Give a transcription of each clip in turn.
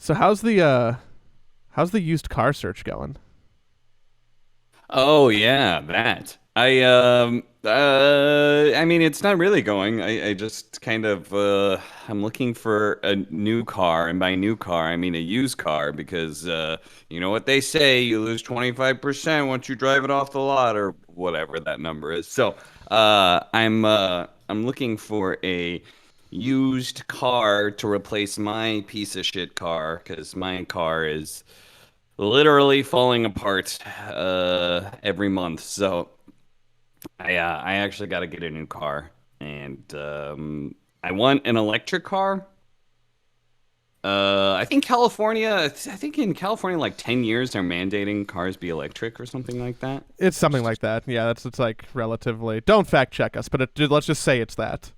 So how's the used car search going? Oh yeah, that. I mean it's not really going. I just kind of I'm looking for a new car, and by new car I mean a used car because you know what they say, you lose 25% once you drive it off the lot or whatever that number is. So, I'm looking for a used car to replace my piece of shit car because my car is literally falling apart every month. So I actually got to get a new car, and I want an electric car. I think I think in California, like 10 years, they're mandating cars be electric or something like that. It's something like that. Yeah, it's like relatively. Don't fact check us, but let's just say it's that.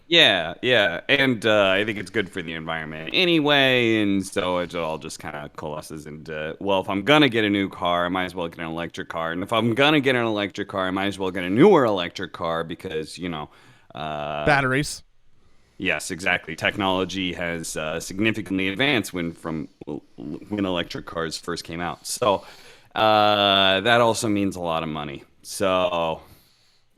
Yeah, yeah, and I think it's good for the environment anyway, and so it all just kind of coalesces into, well, if I'm gonna get a new car, I might as well get an electric car, and if I'm gonna get an electric car, I might as well get a newer electric car because, uh, Batteries. yes, exactly. Technology has significantly advanced when electric cars first came out, so that also means a lot of money, so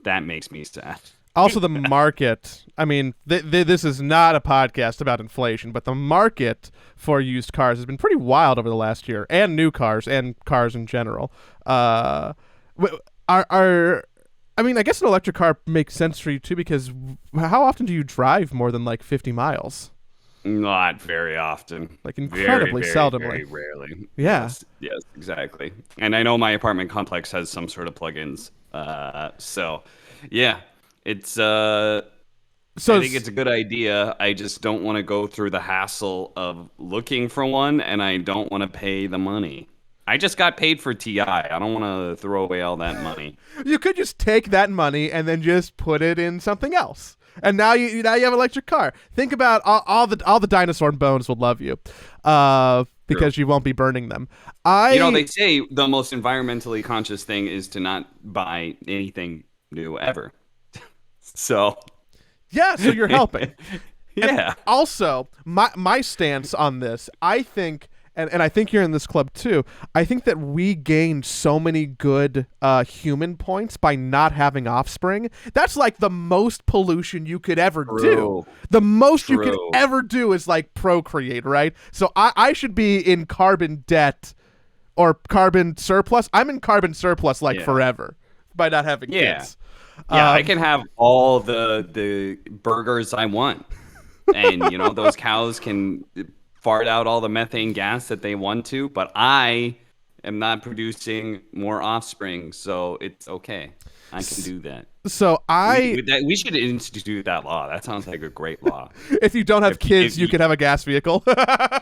that makes me sad. Also, the market. I mean, this is not a podcast about inflation, but the market for used cars has been pretty wild over the last year, and new cars and cars in general. Uh, are I mean, I guess an electric car makes sense for you too, because how often do you drive more than like 50 miles? Not very often. Like Very, incredibly very, very seldomly. rarely. Yeah. Yes, yes, exactly. And I know my apartment complex has some sort of plugins. So yeah, it's So I think it's a good idea. I just don't want to go through the hassle of looking for one, and I don't want to pay the money. I just got paid for TI. I don't want to throw away all that money. you could just take that money and then just put it in something else. And now you have an electric car. Think about all the dinosaur bones will love you, True. because you won't be burning them. They I say the most environmentally conscious thing is to not buy anything new ever. So, Yeah, so you're helping. And yeah. also, my stance on this, I think, and I think you're in this club too. I think that we gained so many good human points by not having offspring. That's like the most pollution you could ever do. True. The most you could True. ever do is like procreate, right? So I should be in carbon debt or carbon surplus. I'm in carbon surplus like Yeah. forever by not having Yeah. kids. Yeah, I Um, can have all the burgers I want. And those cows can fart out all the methane gas that they want to, but I am not producing more offspring, so it's okay. I can do that. so We I we, that, we should institute that law. That sounds like a great law. if you don't have kids, If you you, could have a gas vehicle.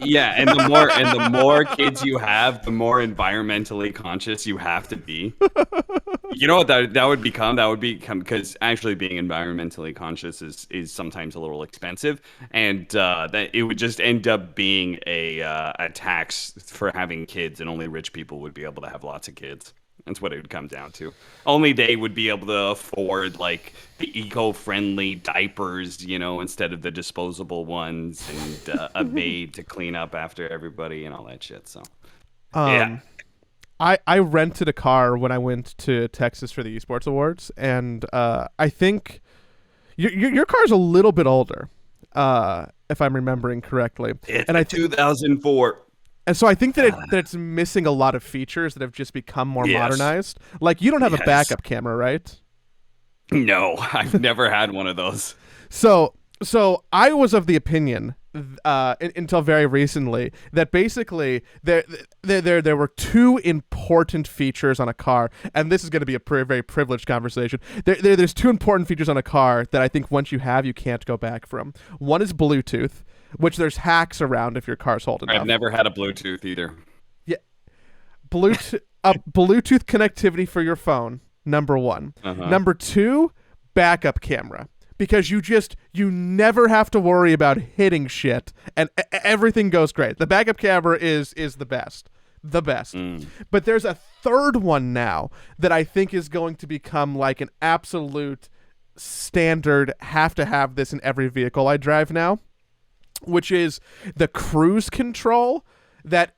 Yeah, and the more kids you have, the more environmentally conscious you have to be. You know what that would become? That would become, because actually being environmentally conscious is sometimes a little expensive, and that it would just end up being a tax for having kids, and only rich people would be able to have lots of kids. That's what it would come down to. Only they would be able to afford like the eco-friendly diapers, instead of the disposable ones, and a maid to clean up after everybody and all that shit. So yeah. um, I rented a car when I went to Texas for the esports awards, and I think your car's a little bit older, if I'm remembering correctly, It's and a 2004. and so I think that it's missing a lot of features that have just become more Yes. modernized. Like you don't have a Yes. backup camera, right? No, I've never had one of those. So I was of the opinion until very recently that basically there were two important features on a car, and this is going to be a very privileged conversation. There's two important features on a car that I think once you have, you can't go back from. One is Bluetooth, which there's hacks around if your car's old I've enough. never had a Bluetooth either. Yeah, Bluetooth connectivity for your phone. Number one. Uh-huh. Number two, backup camera. Because you never have to worry about hitting shit, and everything goes great. The backup camera is the best. Mm. But there's a third one now that I think is going to become like an absolute standard. Have to have this in every vehicle I drive now, which is the cruise control that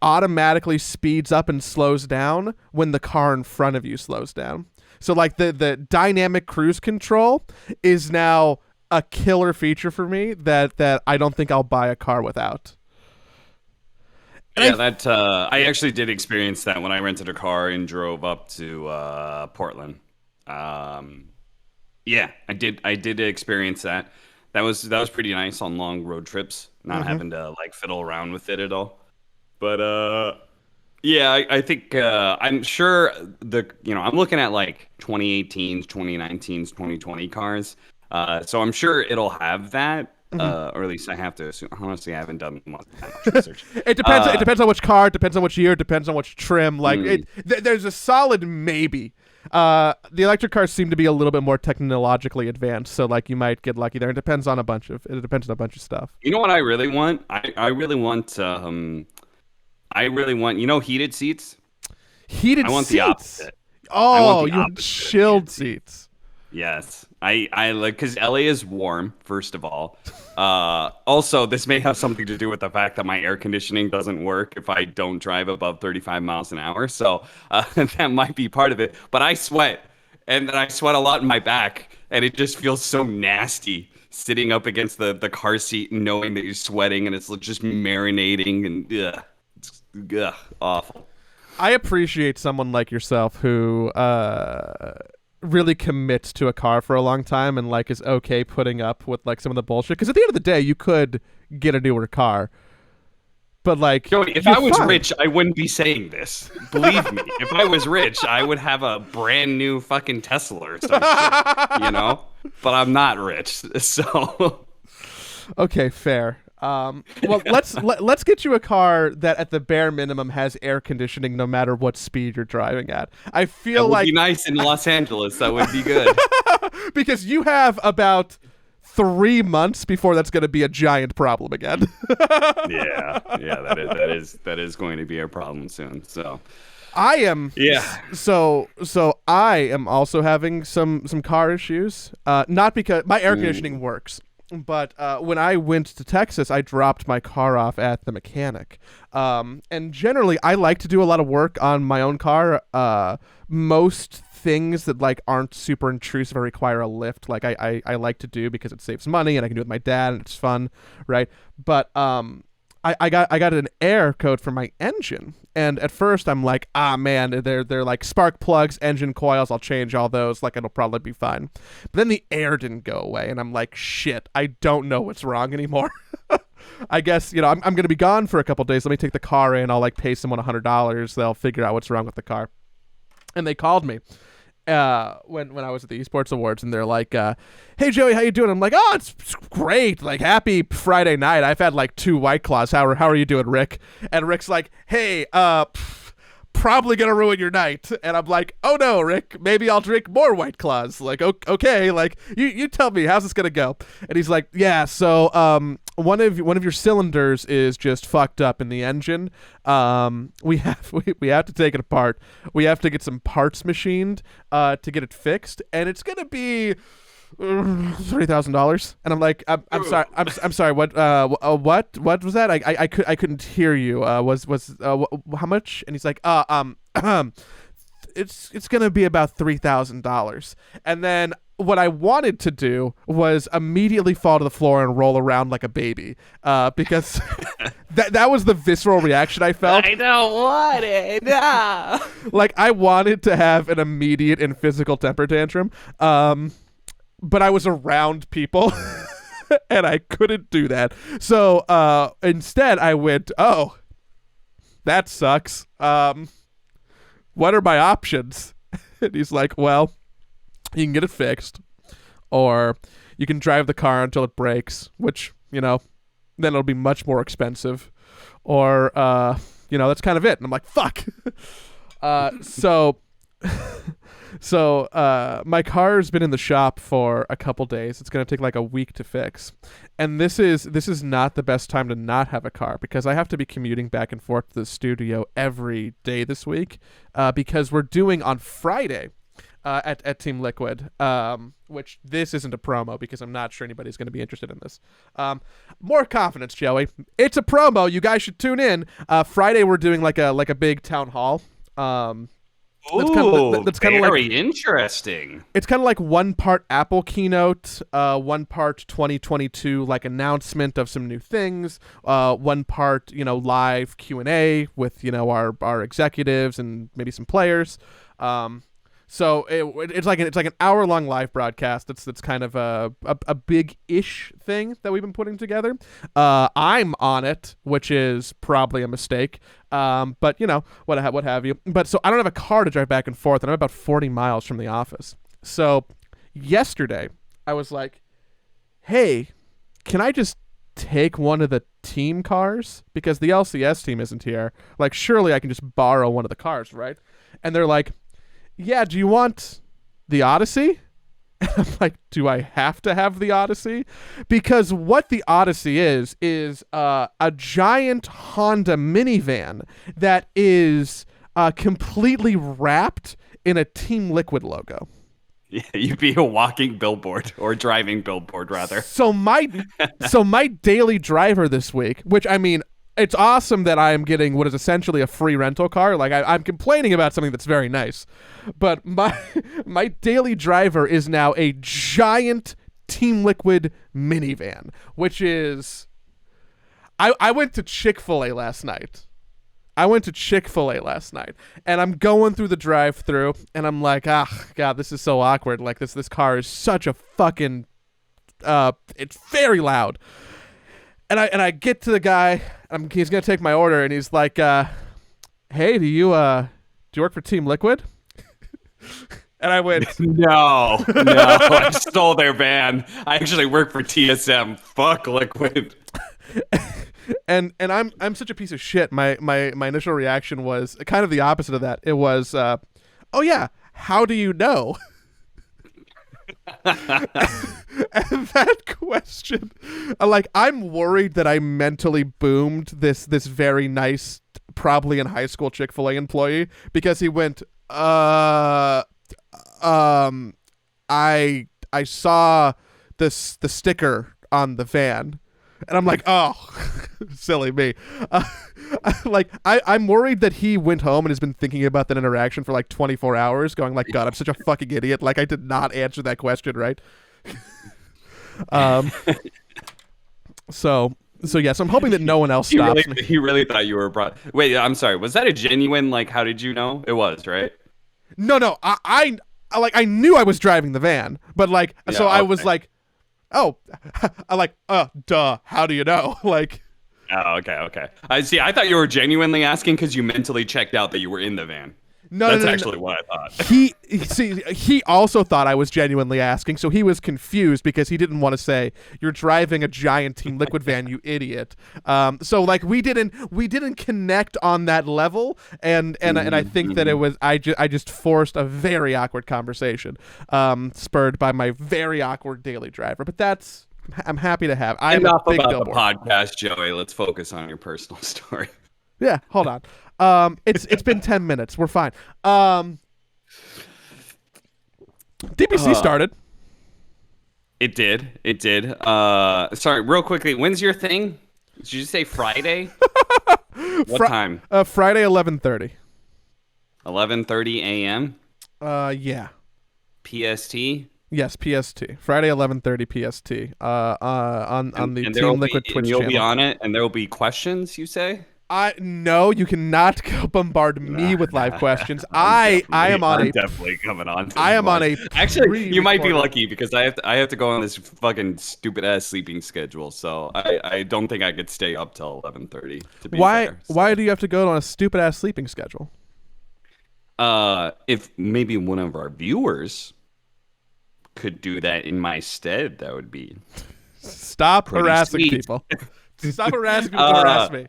automatically speeds up and slows down when the car in front of you slows down. So like the dynamic cruise control is now a killer feature for me that I don't think I'll buy a car without. And I actually did experience that when I rented a car and drove up to Portland. Yeah, I did experience that. That was pretty nice on long road trips, not having to like fiddle around with it at all. But yeah, I think I'm sure I'm looking at like 2018s, 2019s, 2020 cars. So I'm sure it'll have that. Or at least I have to assume. Honestly, I haven't done much research. It depends. It depends on which car. It depends on which year. It depends on which trim. Like there's a solid maybe. The electric cars seem to be a little bit more technologically advanced, so like you might get lucky there. It depends on a bunch of stuff. You know what I really want? I really want heated seats. Heated seats. I want the opposite. Oh, you want chilled seats. Yes. I like, because LA is warm, first of all. Also, this may have something to do with the fact that my air conditioning doesn't work if I don't drive above 35 miles an hour. So that might be part of it. But I sweat, and then I sweat a lot in my back, and it just feels so nasty sitting up against the car seat and knowing that you're sweating and it's just marinating and it's awful. I appreciate someone like yourself who really commits to a car for a long time and like is okay putting up with like some of the bullshit, because at the end of the day you could get a newer car, but like Joey, if I was rich I wouldn't be saying this, believe me. If I was rich I would have a brand new fucking Tesla or some shit, but I'm not rich, so okay, fair. Well, let's get you a car that at the bare minimum has air conditioning no matter what speed you're driving at. I feel that would like be nice in Los Angeles. That would be good. Because you have about 3 months before that's going to be a giant problem again. yeah, that is going to be a problem soon. So I am So I am also having some car issues. Not because my air conditioning works. But when I went to Texas, I dropped my car off at the mechanic. And generally, I like to do a lot of work on my own car. Most things that like aren't super intrusive or require a lift, like I like to do because it saves money and I can do it with my dad and it's fun, right? But I got an air code for my engine, and at first I'm like, man, they're like spark plugs, engine coils. I'll change all those. Like it'll probably be fine. But then the air didn't go away, and I'm like, shit, I don't know what's wrong anymore. I guess I'm gonna be gone for a couple days. Let me take the car in. I'll like pay someone $100. They'll figure out what's wrong with the car. And they called me. When I was at the Esports Awards, and they're like, hey Joey, how you doing? I'm like, oh, it's great, like happy Friday night. I've had like 2 White Claws. How are you doing, Rick? And Rick's like, hey, probably gonna ruin your night. And I'm like, oh no, Rick, maybe I'll drink more White Claws. Like, okay, like you tell me, how's this gonna go? And he's like, yeah, so one of your cylinders is just fucked up in the engine. We have to take it apart. We have to get some parts machined to get it fixed, and it's gonna be $3,000. And I'm like, I'm sorry. I'm sorry. What was that? I couldn't hear you. Was how much? And he's like, it's gonna be about $3,000. And then what I wanted to do was immediately fall to the floor and roll around like a baby, because that was the visceral reaction I felt. I don't want it. No. Like I wanted to have an immediate and physical temper tantrum, but I was around people and I couldn't do that. So instead I went, oh, that sucks. What are my options? And he's like, well, you can get it fixed, or you can drive the car until it breaks, which, then it'll be much more expensive, or, that's kind of it. And I'm like, fuck. So my car's been in the shop for a couple days. It's going to take like a week to fix. And this is not the best time to not have a car, because I have to be commuting back and forth to the studio every day this week, because we're doing on Friday. at Team Liquid. Which this isn't a promo because I'm not sure anybody's going to be interested in this. More confidence, Joey. It's a promo. You guys should tune in. Friday we're doing like a big town hall. That's kind of very interesting. It's kind of like one part Apple keynote, one part 2022 like announcement of some new things, one part live Q&A with our executives and maybe some players. So it's like an hour-long live broadcast. That's kind of a big-ish thing that we've been putting together. I'm on it, which is probably a mistake. But what have you. But so I don't have a car to drive back and forth, and I'm about 40 miles from the office. So yesterday I was like, "Hey, can I just take one of the team cars because the LCS team isn't here? Like, surely I can just borrow one of the cars, right?" And they're like, "Yeah, do you want the Odyssey?" And I'm like, do I have to have the Odyssey? Because what the Odyssey is a giant Honda minivan that is completely wrapped in a Team Liquid logo. Yeah, you'd be a walking billboard or driving billboard, rather. So my daily driver this week, which I mean, it's awesome that I am getting what is essentially a free rental car. Like I'm complaining about something that's very nice, but my daily driver is now a giant Team Liquid minivan, which is. I went to Chick-fil-A last night. And I'm going through the drive-thru, and I'm like, God, this is so awkward. Like this car is such a fucking. It's very loud. And I get to the guy. He's gonna take my order, and he's like, "Hey, do you work for Team Liquid?" And I went, "No, I stole their van. I actually work for TSM. Fuck Liquid." and I'm such a piece of shit. My initial reaction was kind of the opposite of that. It was, "Oh yeah, how do you know?" And that question, I'm worried that I mentally boomed this very nice, probably in high school Chick-fil-A employee because he went, I saw the sticker on the van. And I'm like, oh, silly me. I'm worried that he went home and has been thinking about that interaction for like 24 hours, going like, God, I'm such a fucking idiot. Like, I did not answer that question right. So yes, I'm hoping that no one else stops me. He really thought you were brought. Wait, I'm sorry. Was that a genuine how did you know? It was, right? No. I knew I was driving the van, but I was like, oh, duh. How do you know? Oh, okay. I see. I thought you were genuinely asking because you mentally checked out that you were in the van. That's actually what I thought. He also thought I was genuinely asking, so he was confused because he didn't want to say you're driving a giant Team Liquid van, you idiot. So we didn't connect on that level, and I think that it was I just forced a very awkward conversation, spurred by my very awkward daily driver. But I'm happy to have. Enough about the podcast, Joey. Let's focus on your personal story. Yeah, hold on. It's been 10 minutes. We're fine. DPC started. It did. Sorry, real quickly. When's your thing? Did you say Friday? What time? Friday, 11:30. 11:30 a.m. Yeah. PST. Yes, PST. Friday, 11:30 PST. On the Team Liquid Twitch channel. You'll be on it, and there will be questions. You say? No, you cannot bombard me with live questions. I'm definitely coming on. I am on a. Actually, you might be lucky because I have to go on this fucking stupid ass sleeping schedule. So I don't think I could stay up till 11:30. To be fair, so. Why do you have to go on a stupid ass sleeping schedule? If maybe one of our viewers could do that in my stead, that would be. Stop harassing people. Stop harassing people to harass me.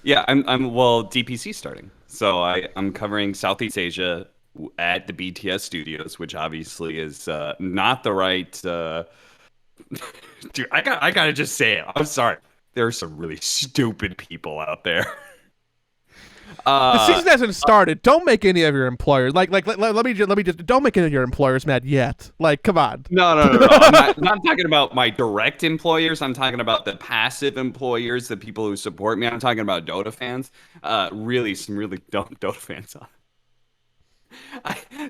Yeah, I'm DPC starting. So I'm covering Southeast Asia at the BTS studios, which obviously is not the right dude, I gotta just say it. I'm sorry. There are some really stupid people out there. The Uh, season hasn't started. Don't make any of your employers let me just don't make any of your employers mad yet. Like, come on. no. I'm not talking about my direct employers. I'm talking about the passive employers, the people who support me. I'm talking about Dota fans. Really, some really dumb Dota fans.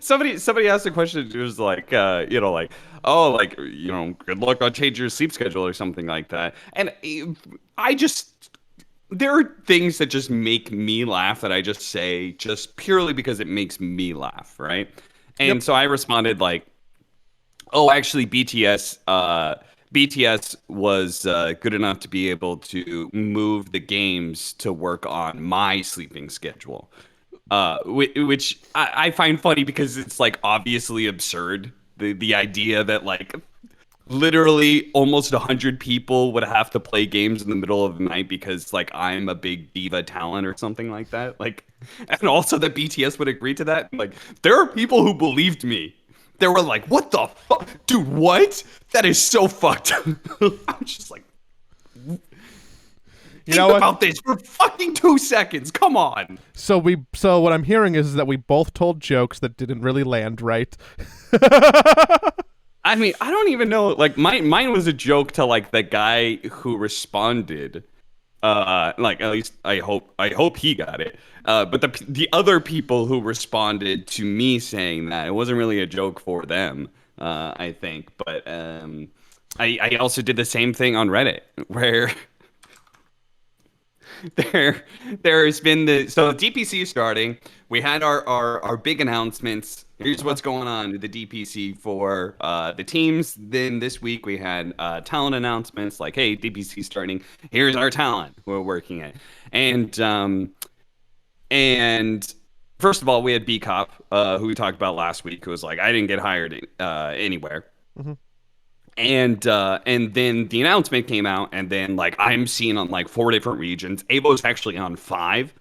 Somebody asked a question. It was like, like, oh, like, good luck on changing your sleep schedule or something like that. And I just, there are things that just make me laugh that I just say just purely because it makes me laugh, right? Yep. And so I responded like, oh, actually, BTS was good enough to be able to move the games to work on my sleeping schedule, which I find funny because it's like obviously absurd. The idea that like literally almost 100 people would have to play games in the middle of the night because like I'm a big diva talent or something like that. Like, and also that BTS would agree to that. Like, there are people who believed me. They were like, "What the fuck, dude? What? That is so fucked." I'm just like, You know what? about this for fucking 2 seconds. Come on. So what I'm hearing is that we both told jokes that didn't really land right. I mean, I don't even know. Like, mine was a joke to like the guy who responded. Like, at least I hope he got it. But the other people who responded to me saying that, it wasn't really a joke for them. I think, but I also did the same thing on Reddit where there's been so DPC is starting. We had our big announcements. Here's what's going on with the DPC for the teams. Then this week we had talent announcements like, hey, DPC starting. Here's our talent we're working at. And first of all, we had B Cop, who we talked about last week, who was like, I didn't get hired anywhere. Mm-hmm. And then the announcement came out, and then like I'm seen on like 4 different regions. Avo's actually on 5,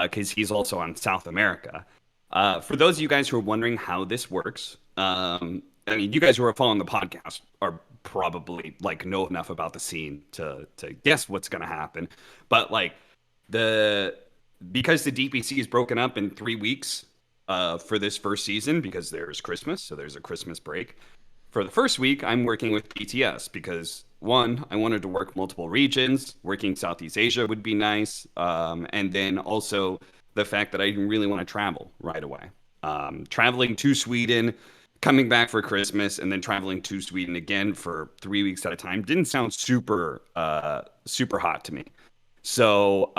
because he's also on South America. For those of you guys who are wondering how this works, I mean, you guys who are following the podcast are probably like know enough about the scene to guess what's gonna happen. But like the because the DPC is broken up in 3 weeks for this first season because there's Christmas, so there's a Christmas break. For the first week, I'm working with BTS because one, I wanted to work multiple regions. Working Southeast Asia would be nice, and then also the fact that I didn't really want to travel right away. Traveling to Sweden, coming back for Christmas, and then traveling to Sweden again for 3 weeks at a time didn't sound super hot to me. So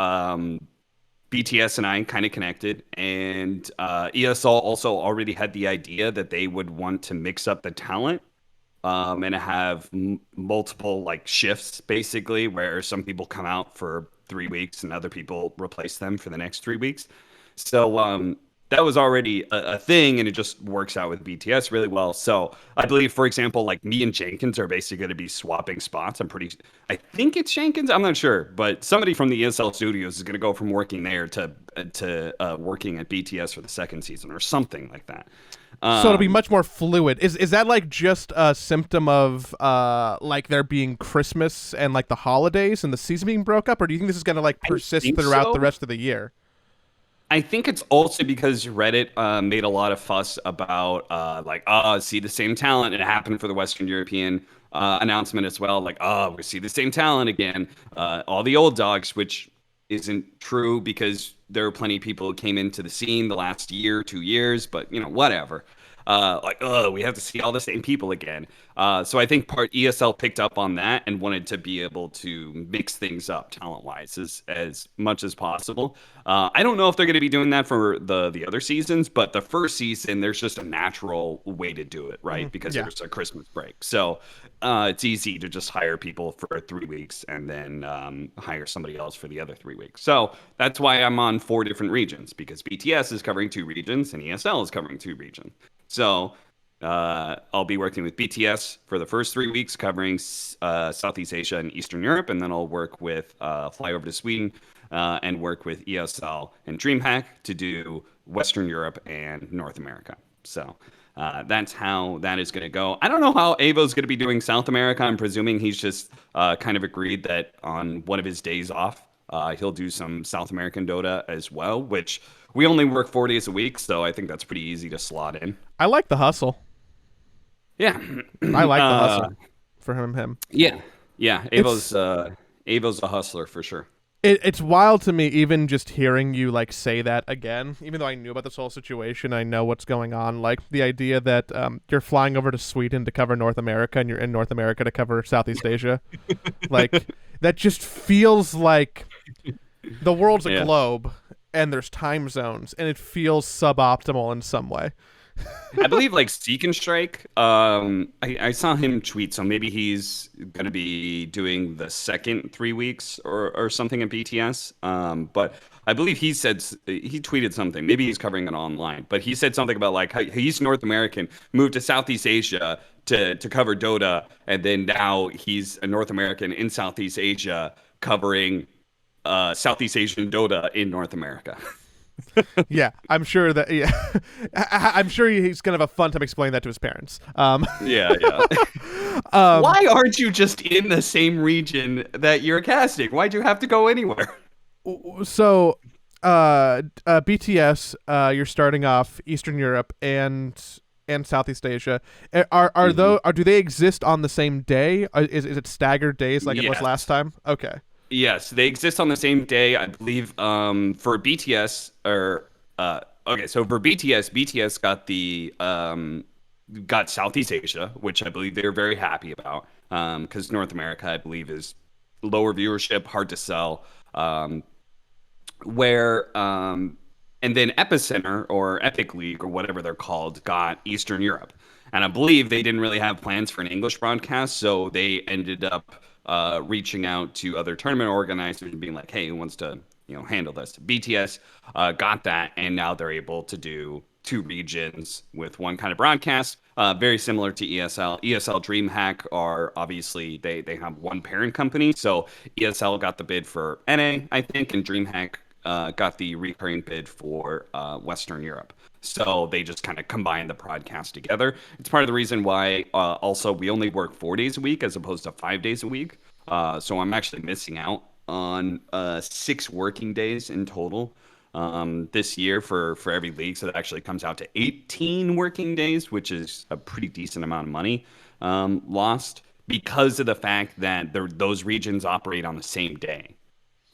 BTS and I kind of connected, and ESL also already had the idea that they would want to mix up the talent, and have multiple like shifts, basically, where some people come out for 3 weeks and other people replace them for the next 3 weeks. So that was already a thing, and it just works out with BTS really well. So I believe, for example, like me and Jenkins are basically going to be swapping spots. I think it's Jenkins. I'm not sure, but somebody from the ESL studios is going to go from working there to working at BTS for the second season or something like that. So it'll be much more fluid. Is that like just a symptom of like there being Christmas and like the holidays and the season being broke up, or do you think this is going to like persist throughout the rest of the year? I think it's also because Reddit made a lot of fuss about see the same talent. It happened for the Western European announcement as well. Like, we see the same talent again. All the old dogs, which isn't true because there are plenty of people who came into the scene the last year, 2 years, but whatever. We have to see all the same people again. So I think part ESL picked up on that and wanted to be able to mix things up talent-wise as much as possible. I don't know if they're going to be doing that for the other seasons, but the first season, there's just a natural way to do it, right? Because there's a Christmas break. So it's easy to just hire people for 3 weeks and then hire somebody else for the other 3 weeks. So that's why I'm on 4 different regions, because BTS is covering 2 regions and ESL is covering 2 regions. So I'll be working with BTS for the first 3 weeks, covering Southeast Asia and Eastern Europe, and then I'll work with fly over to Sweden and work with ESL and DreamHack to do Western Europe and North America. So that's how that is going to go. I don't know how Avo's going to be doing South America. I'm presuming he's just kind of agreed that on one of his days off, He'll do some South American Dota as well, which we only work 4 days a week, so I think that's pretty easy to slot in. I like the hustle. Yeah. I like the hustle for him. Yeah. Yeah. It's Avo's a hustler for sure. it's wild to me, even just hearing you like say that again. Even though I knew about this whole situation, I know what's going on. Like the idea that you're flying over to Sweden to cover North America, and you're in North America to cover Southeast Asia. Like that just feels like the world's a globe, and there's time zones, and it feels suboptimal in some way. I believe like Seek and Strike. I saw him tweet, so maybe he's gonna be doing the second 3 weeks or something at BTS. But I believe he tweeted something. Maybe he's covering it online, but he said something about like how he's North American, moved to Southeast Asia to cover Dota, and then now he's a North American in Southeast Asia covering Southeast Asian Dota in North America. Yeah, I'm sure that. Yeah, I'm sure he's gonna have a fun time explaining that to his parents. Yeah. Why aren't you just in the same region that you're casting? Why'd you have to go anywhere? So, BTS, you're starting off Eastern Europe and Southeast Asia. Do they exist on the same day? Is it staggered days like it was last time? Okay. Yes, they exist on the same day, I believe. For BTS, so for BTS got Southeast Asia, which I believe they're very happy about, because North America, I believe, is lower viewership, hard to sell. And then Epicenter or Epic League or whatever they're called got Eastern Europe, and I believe they didn't really have plans for an English broadcast, so they ended up reaching out to other tournament organizers and being like, hey, who wants to handle this? BTS got that, and now they're able to do 2 regions with one kind of broadcast, very similar to ESL. ESL DreamHack are obviously, they have one parent company, so ESL got the bid for NA, I think, and DreamHack got the recurring bid for Western Europe. So they just kind of combine the broadcast together. It's part of the reason why also we only work 4 days a week as opposed to 5 days a week. So I'm actually missing out on 6 working days in total this year for every league. So that actually comes out to 18 working days, which is a pretty decent amount of money lost because of the fact that those regions operate on the same day.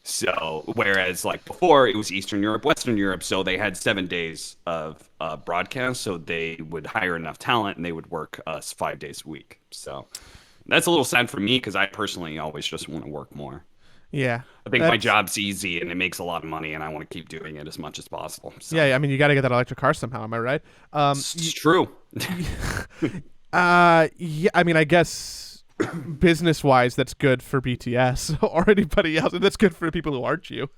So, whereas like before it was Eastern Europe, Western Europe, so they had 7 days of broadcast, so they would hire enough talent and they would work us 5 days a week. So that's a little sad for me because I personally always just want to work more. Yeah. I think my job's easy and it makes a lot of money and I want to keep doing it as much as possible. So. Yeah, I mean, you got to get that electric car somehow, am I right? It's true. Yeah, I mean, I guess business-wise, that's good for BTS or anybody else, and that's good for people who aren't you.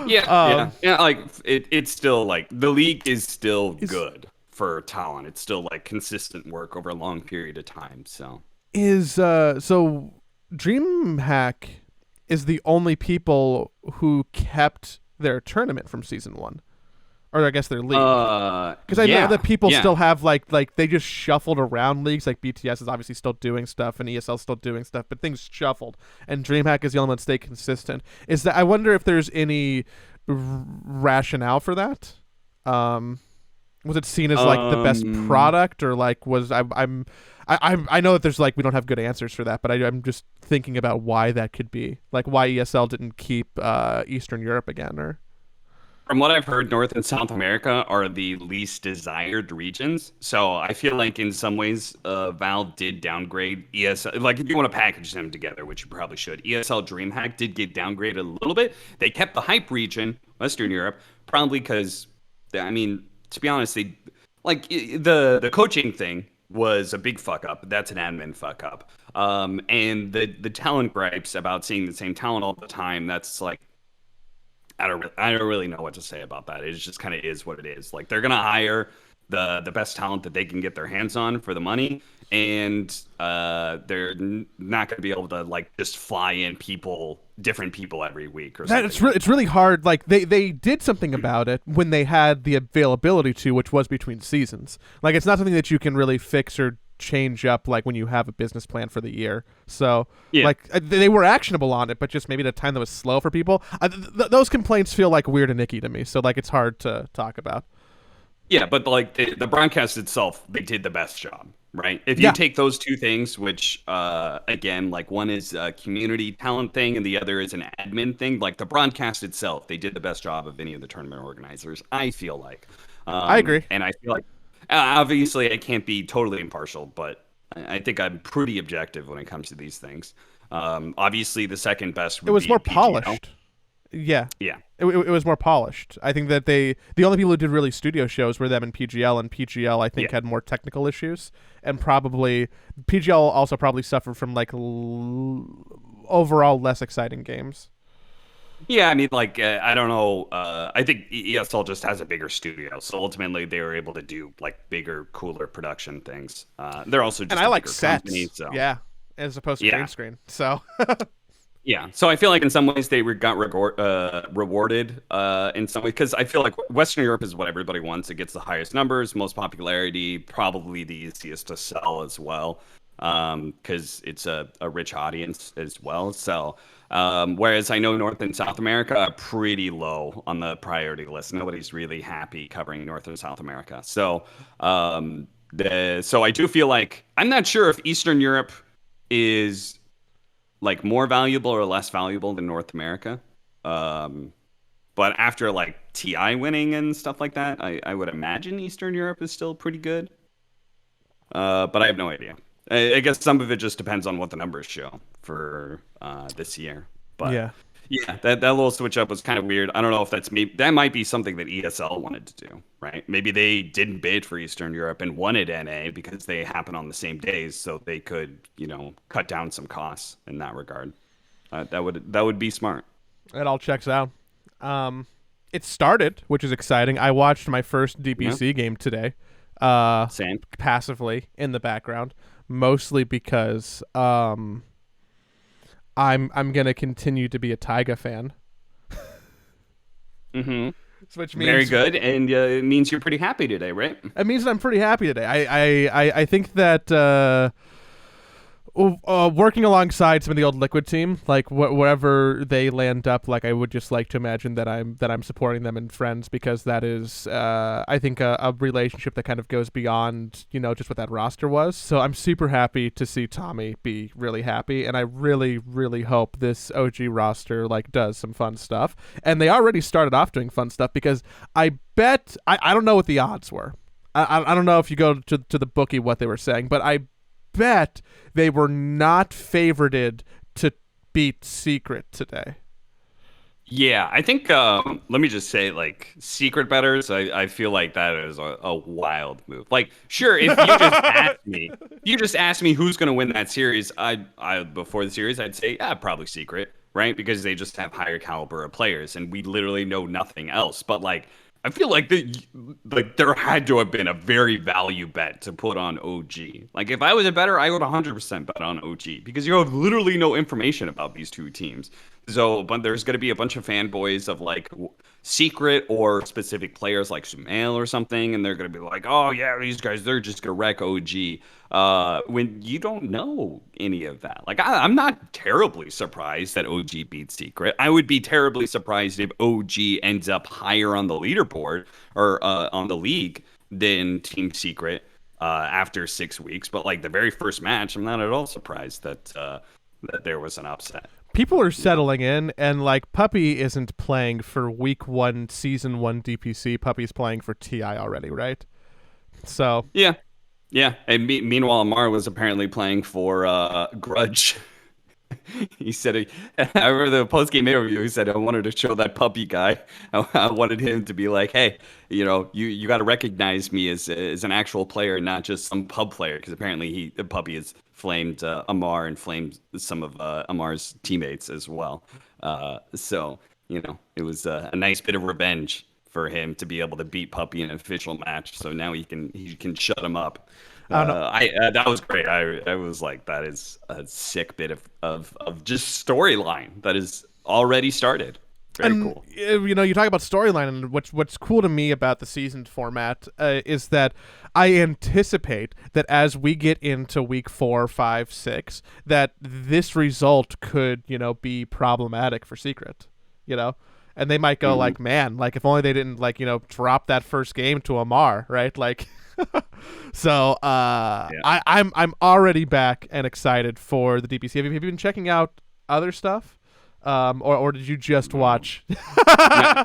Yeah. Like it's still like the league is still good for talent. It's still like consistent work over a long period of time. So DreamHack is the only people who kept their tournament from season 1. Or I guess their league. Because I know that people still have like they just shuffled around leagues. Like BTS is obviously still doing stuff and ESL is still doing stuff, but things shuffled. And DreamHack is the only one that stayed consistent. I wonder if there's any rationale for that. Was it seen as like the best product, or like was I know that there's like we don't have good answers for that, but I'm just thinking about why that could be. Like why ESL didn't keep Eastern Europe again, or. From what I've heard, North and South America are the least desired regions. So I feel like in some ways, Valve did downgrade ESL. Like if you want to package them together, which you probably should, ESL DreamHack did get downgraded a little bit. They kept the hype region, Western Europe, probably because, I mean, to be honest, the coaching thing was a big fuck up. That's an admin fuck up. And the talent gripes about seeing the same talent all the time, that's like, I don't really know what to say about that. It just kind of is what it is. Like they're gonna hire the best talent that they can get their hands on for the money, and they're not gonna be able to like just fly in different people every week or something. It's really hard. Like they did something about it when they had the availability to, which was between seasons. Like it's not something that you can really fix or change up like when you have a business plan for the year. So Yeah. like they were actionable on it, but just maybe at a time that was slow for people. Those complaints feel like weird and icky to me. So like it's hard to talk about. Yeah, but like the broadcast itself, they did the best job, right? If you Yeah, take those two things, which again, like one is a community talent thing and the other is an admin thing, like the broadcast itself, they did the best job of any of the tournament organizers, I feel like. I agree. And I feel like, obviously, I can't be totally impartial, but I think I'm pretty objective when it comes to these things. Obviously, the second best It would was be more PGL. polished. Yeah. Yeah. It was more polished. I think that the only people who did really studio shows were them and PGL, and PGL I think Yeah. had more technical issues, and probably PGL also probably suffered from like overall less exciting games. Yeah, I mean, like, I don't know. I think ESL just has a bigger studio, so ultimately they were able to do like bigger, cooler production things. They're also just And I a like bigger sets. company, so Yeah, as opposed to yeah, green screen. So yeah. So I feel like in some ways they got rewarded in some way because I feel like Western Europe is what everybody wants. It gets the highest numbers, most popularity, probably the easiest to sell as well, because it's a rich audience as well. So. Whereas I know North and South America are pretty low on the priority list. Nobody's really happy covering North and South America. So, so I do feel like I'm not sure if Eastern Europe is like more valuable or less valuable than North America. Um, but after like TI winning and stuff like that, I would imagine Eastern Europe is still pretty good. But I have no idea. I guess some of it just depends on what the numbers show for this year. But yeah, yeah, that little switch up was kind of weird. I don't know if that's me. That might be something that ESL wanted to do, right? Maybe they didn't bid for Eastern Europe and wanted NA because they happen on the same days, so they could, cut down some costs in that regard. That would be smart. it all checks out. It started, which is exciting. I watched my first Yeah, DPC game today. same. Passively in the background, mostly because I'm gonna continue to be a Taiga fan, Mm-hmm. which Very means good, and it means you're pretty happy today, right? it means that I'm pretty happy today. I think that working alongside some of the old Liquid team, like wherever they land up, like I would just like to imagine that I'm supporting them and friends, because that is I think a relationship that kind of goes beyond just what that roster was. So I'm super happy to see Tommy be really happy, and I really really hope this OG roster like does some fun stuff. And they already started off doing fun stuff, because I bet I don't know what the odds were. I don't know if you go to the bookie what they were saying, but I bet they were not favorited to beat Secret today. Yeah, I think let me just say, like, secret betters, I feel like that is a wild move. Like, sure, if you just ask me who's gonna win that series, I before the series I'd say, yeah, probably secret, right? Because they just have higher caliber of players and we literally know nothing else. But like I feel like there had to have been a very value bet to put on OG. Like if I was a bettor, I would 100% bet on OG because you have literally no information about these two teams. So, but there's going to be a bunch of fanboys of like secret or specific players like Sumail or something, and they're going to be like, "Oh yeah, these guys, they're just going to wreck OG." When you don't know any of that, like I'm not terribly surprised that OG beats secret. I would be terribly surprised if OG ends up higher on the leaderboard or on the league than Team Secret after 6 weeks. But like the very first match, I'm not at all surprised that there was an upset. People are settling in, and like Puppy isn't playing for week 1, season 1 DPC. Puppy's playing for TI already, right? So Yeah, yeah. And meanwhile, Amar was apparently playing for Grudge. He said, I remember the post game interview. He said, I wanted to show that Puppy guy. I wanted him to be like, hey, you got to recognize me as an actual player, not just some pub player. Because apparently the Puppy has flamed Amar and flamed some of Amar's teammates as well. So, it was a nice bit of revenge for him to be able to beat Puppy in an official match. So now he can shut him up. I don't know. That was great. I was like, that is a sick bit of just storyline that is already started. Very cool. You talk about storyline, and what's cool to me about the seasoned format is that I anticipate that as we get into week 4, 5, 6, that this result could be problematic for Secret. And they might go like, man, like if only they didn't drop that first game to Amar, right? Like, so I'm already back and excited for the DPC. Have you been checking out other stuff? Or did you just watch?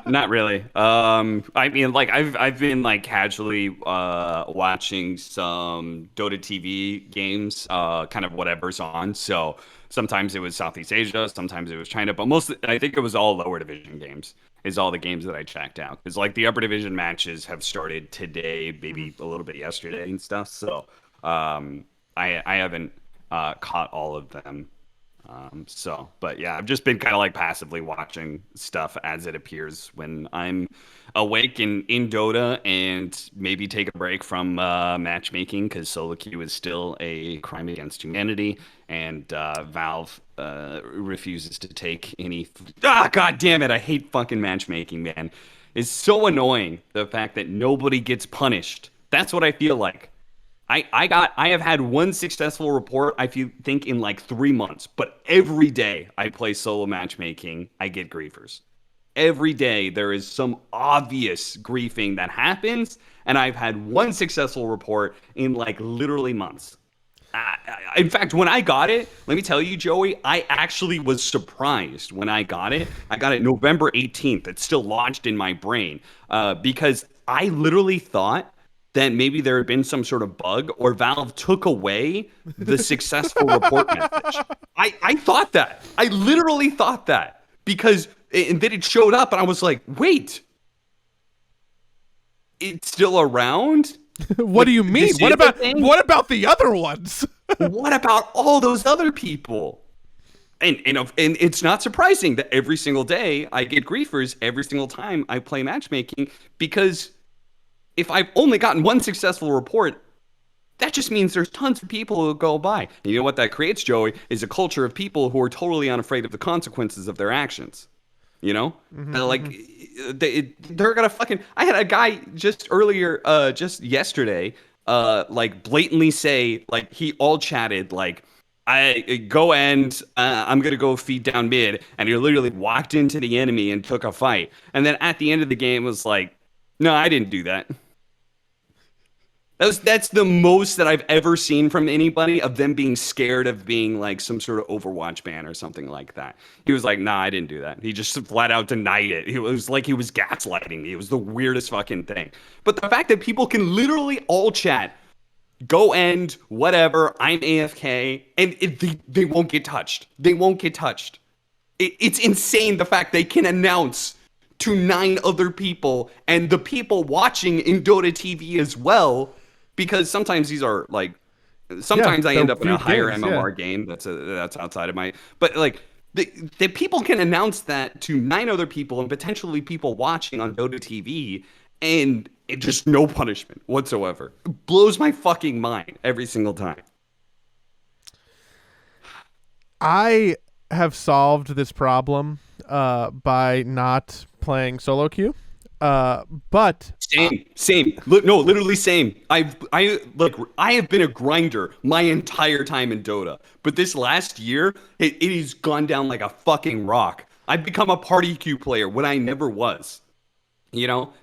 Not really. I mean, like I've been like casually watching some Dota TV games, kind of whatever's on. So sometimes it was Southeast Asia, sometimes it was China, but mostly I think it was all lower division games. Is all the games that I checked out, because like the upper division matches have started today, maybe a little bit yesterday and stuff. So I haven't caught all of them. But yeah, I've just been kind of like passively watching stuff as it appears when I'm awake in Dota, and maybe take a break from matchmaking, because solo queue is still a crime against humanity, and Valve refuses to take any. God damn it! I hate fucking matchmaking, man. It's so annoying, the fact that nobody gets punished. That's what I feel like. I have had one successful report, I think, in like 3 months, but every day I play solo matchmaking, I get griefers. Every day there is some obvious griefing that happens, and I've had one successful report in like literally months. In fact, when I got it, let me tell you, Joey, I actually was surprised when I got it. I got it November 18th. It's still lodged in my brain, because I literally thought that maybe there had been some sort of bug, or Valve took away the successful report message. I thought that. I literally thought that, because and then it showed up and I was like, wait, it's still around? What do you mean? What about the other ones? What about all those other people? And it's not surprising that every single day I get griefers every single time I play matchmaking, because if I've only gotten one successful report, that just means there's tons of people who go by. And you know what that creates, Joey, is a culture of people who are totally unafraid of the consequences of their actions. Like they're gonna fucking. I had a guy just earlier, just yesterday, like blatantly say, like he all chatted like, I go end, I'm gonna go feed down mid, and he literally walked into the enemy and took a fight, and then at the end of the game was like, no, I didn't do that. That's the most that I've ever seen from anybody, of them being scared of being like some sort of Overwatch ban or something like that. He was like, nah, I didn't do that. He just flat out denied it. It was like he was gaslighting me. It was the weirdest fucking thing. But the fact that people can literally all chat, go end, whatever, I'm AFK, and they won't get touched. They won't get touched. It's insane, the fact they can announce to 9 other people, and the people watching in Dota TV as well, because sometimes these are like, sometimes I end up in a higher MMR game that's outside of my, but like the people can announce that to 9 other people and potentially people watching on Dota TV, and it just no punishment whatsoever. It blows my fucking mind every single time. I have solved this problem by not playing solo queue, but same. No, literally same. I have been a grinder my entire time in Dota, but this last year it has gone down like a fucking rock. I've become a party queue player when I never was.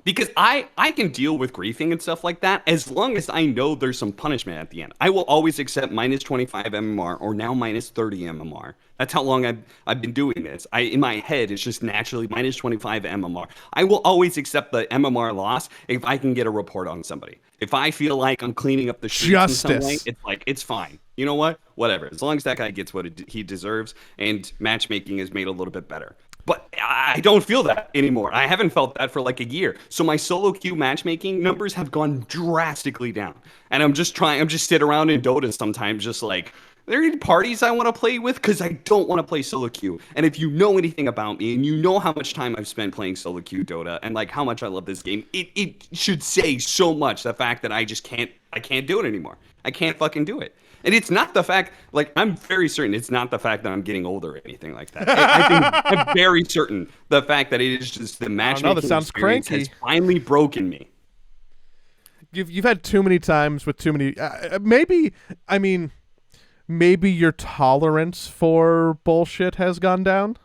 Because I can deal with griefing and stuff like that as long as I know there's some punishment at the end. I will always accept minus 25 MMR or now minus 30 MMR. That's how long I've been doing this. In my head, it's just naturally minus 25 MMR. I will always accept the MMR loss if I can get a report on somebody. If I feel like I'm cleaning up the streets in some way, it's like, it's fine. You know what? Whatever. As long as that guy gets what he deserves, and matchmaking is made a little bit better. But I don't feel that anymore. I haven't felt that for like a year. So my solo queue matchmaking numbers have gone drastically down. And I'm just sit around in Dota sometimes, just like, there are parties I want to play with, because I don't want to play solo queue. And if you know anything about me, and you know how much time I've spent playing solo queue Dota, and like how much I love this game, it should say so much, the fact that I can't do it anymore. I can't fucking do it. And it's not the fact, like, I'm very certain it's not the fact that I'm getting older or anything like that. I think I'm very certain the fact that it is just the matchmaking that sounds experience cranky. has finally broken me. You've had too many times with too many. Maybe your tolerance for bullshit has gone down.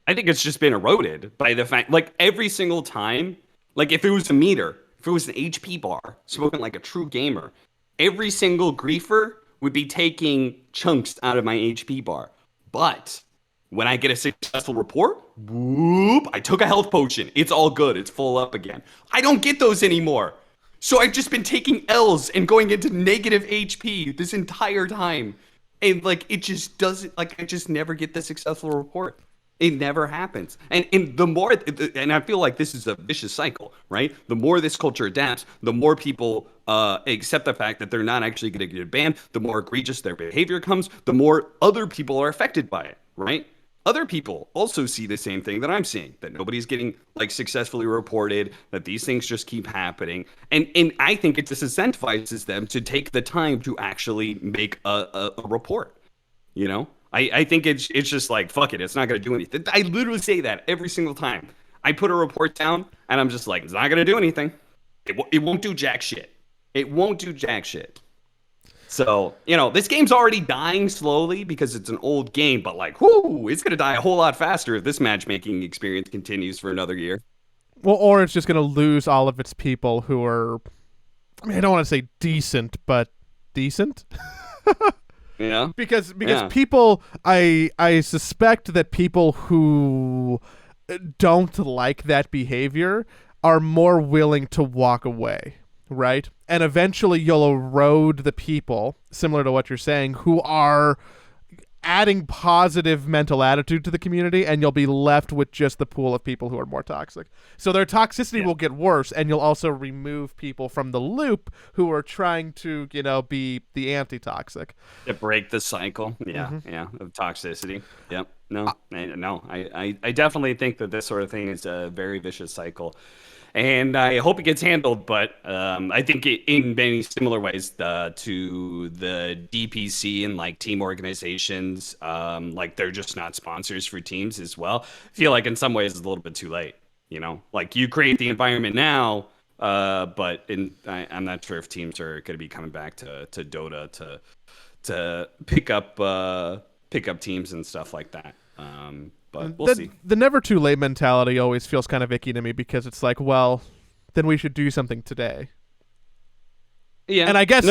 I think it's just been eroded by the fact, like, every single time, like, if it was a meter, if it was an HP bar, spoken like a true gamer, every single griefer would be taking chunks out of my HP bar. But when I get a successful report, whoop, I took a health potion. It's all good. It's full up again. I don't get those anymore. So I've just been taking L's and going into negative HP this entire time. And, like, it just doesn't, like, I just never get the successful report. It never happens. And the more, and I feel like this is a vicious cycle, right? The more this culture adapts, the more people accept the fact that they're not actually going to get banned, the more egregious their behavior comes, the more other people are affected by it, right? Other people also see the same thing that I'm seeing, that nobody's getting, like, successfully reported, that these things just keep happening. And I think it disincentivizes them to take the time to actually make a report, you know? I think it's just like, fuck it, it's not going to do anything. I literally say that every single time. I put a report down, and I'm just like, it's not going to do anything. It won't do jack shit. It won't do jack shit. So, you know, this game's already dying slowly because it's an old game, but, like, whoo, it's going to die a whole lot faster if this matchmaking experience continues for another year. Well, or it's just going to lose all of its people who are, I don't want to say decent, but decent. Yeah. Because people, I suspect that people who don't like that behavior are more willing to walk away, right? And eventually you'll erode the people, similar to what you're saying, who are adding positive mental attitude to the community, and you'll be left with just the pool of people who are more toxic. So their toxicity will get worse, and you'll also remove people from the loop who are trying to, be the anti-toxic. To break the cycle, of toxicity. Yep. No. I definitely think that this sort of thing is a very vicious cycle. And I hope it gets handled, but I think in many similar ways to the DPC and, like, team organizations, like, they're just not sponsors for teams as well. I feel like in some ways it's a little bit too late, Like, you create the environment now, but I'm not sure if teams are going to be coming back to Dota to pick up teams and stuff like that. But we'll see. The never too late mentality always feels kind of icky to me because it's like, well, then we should do something today. Yeah. And I guess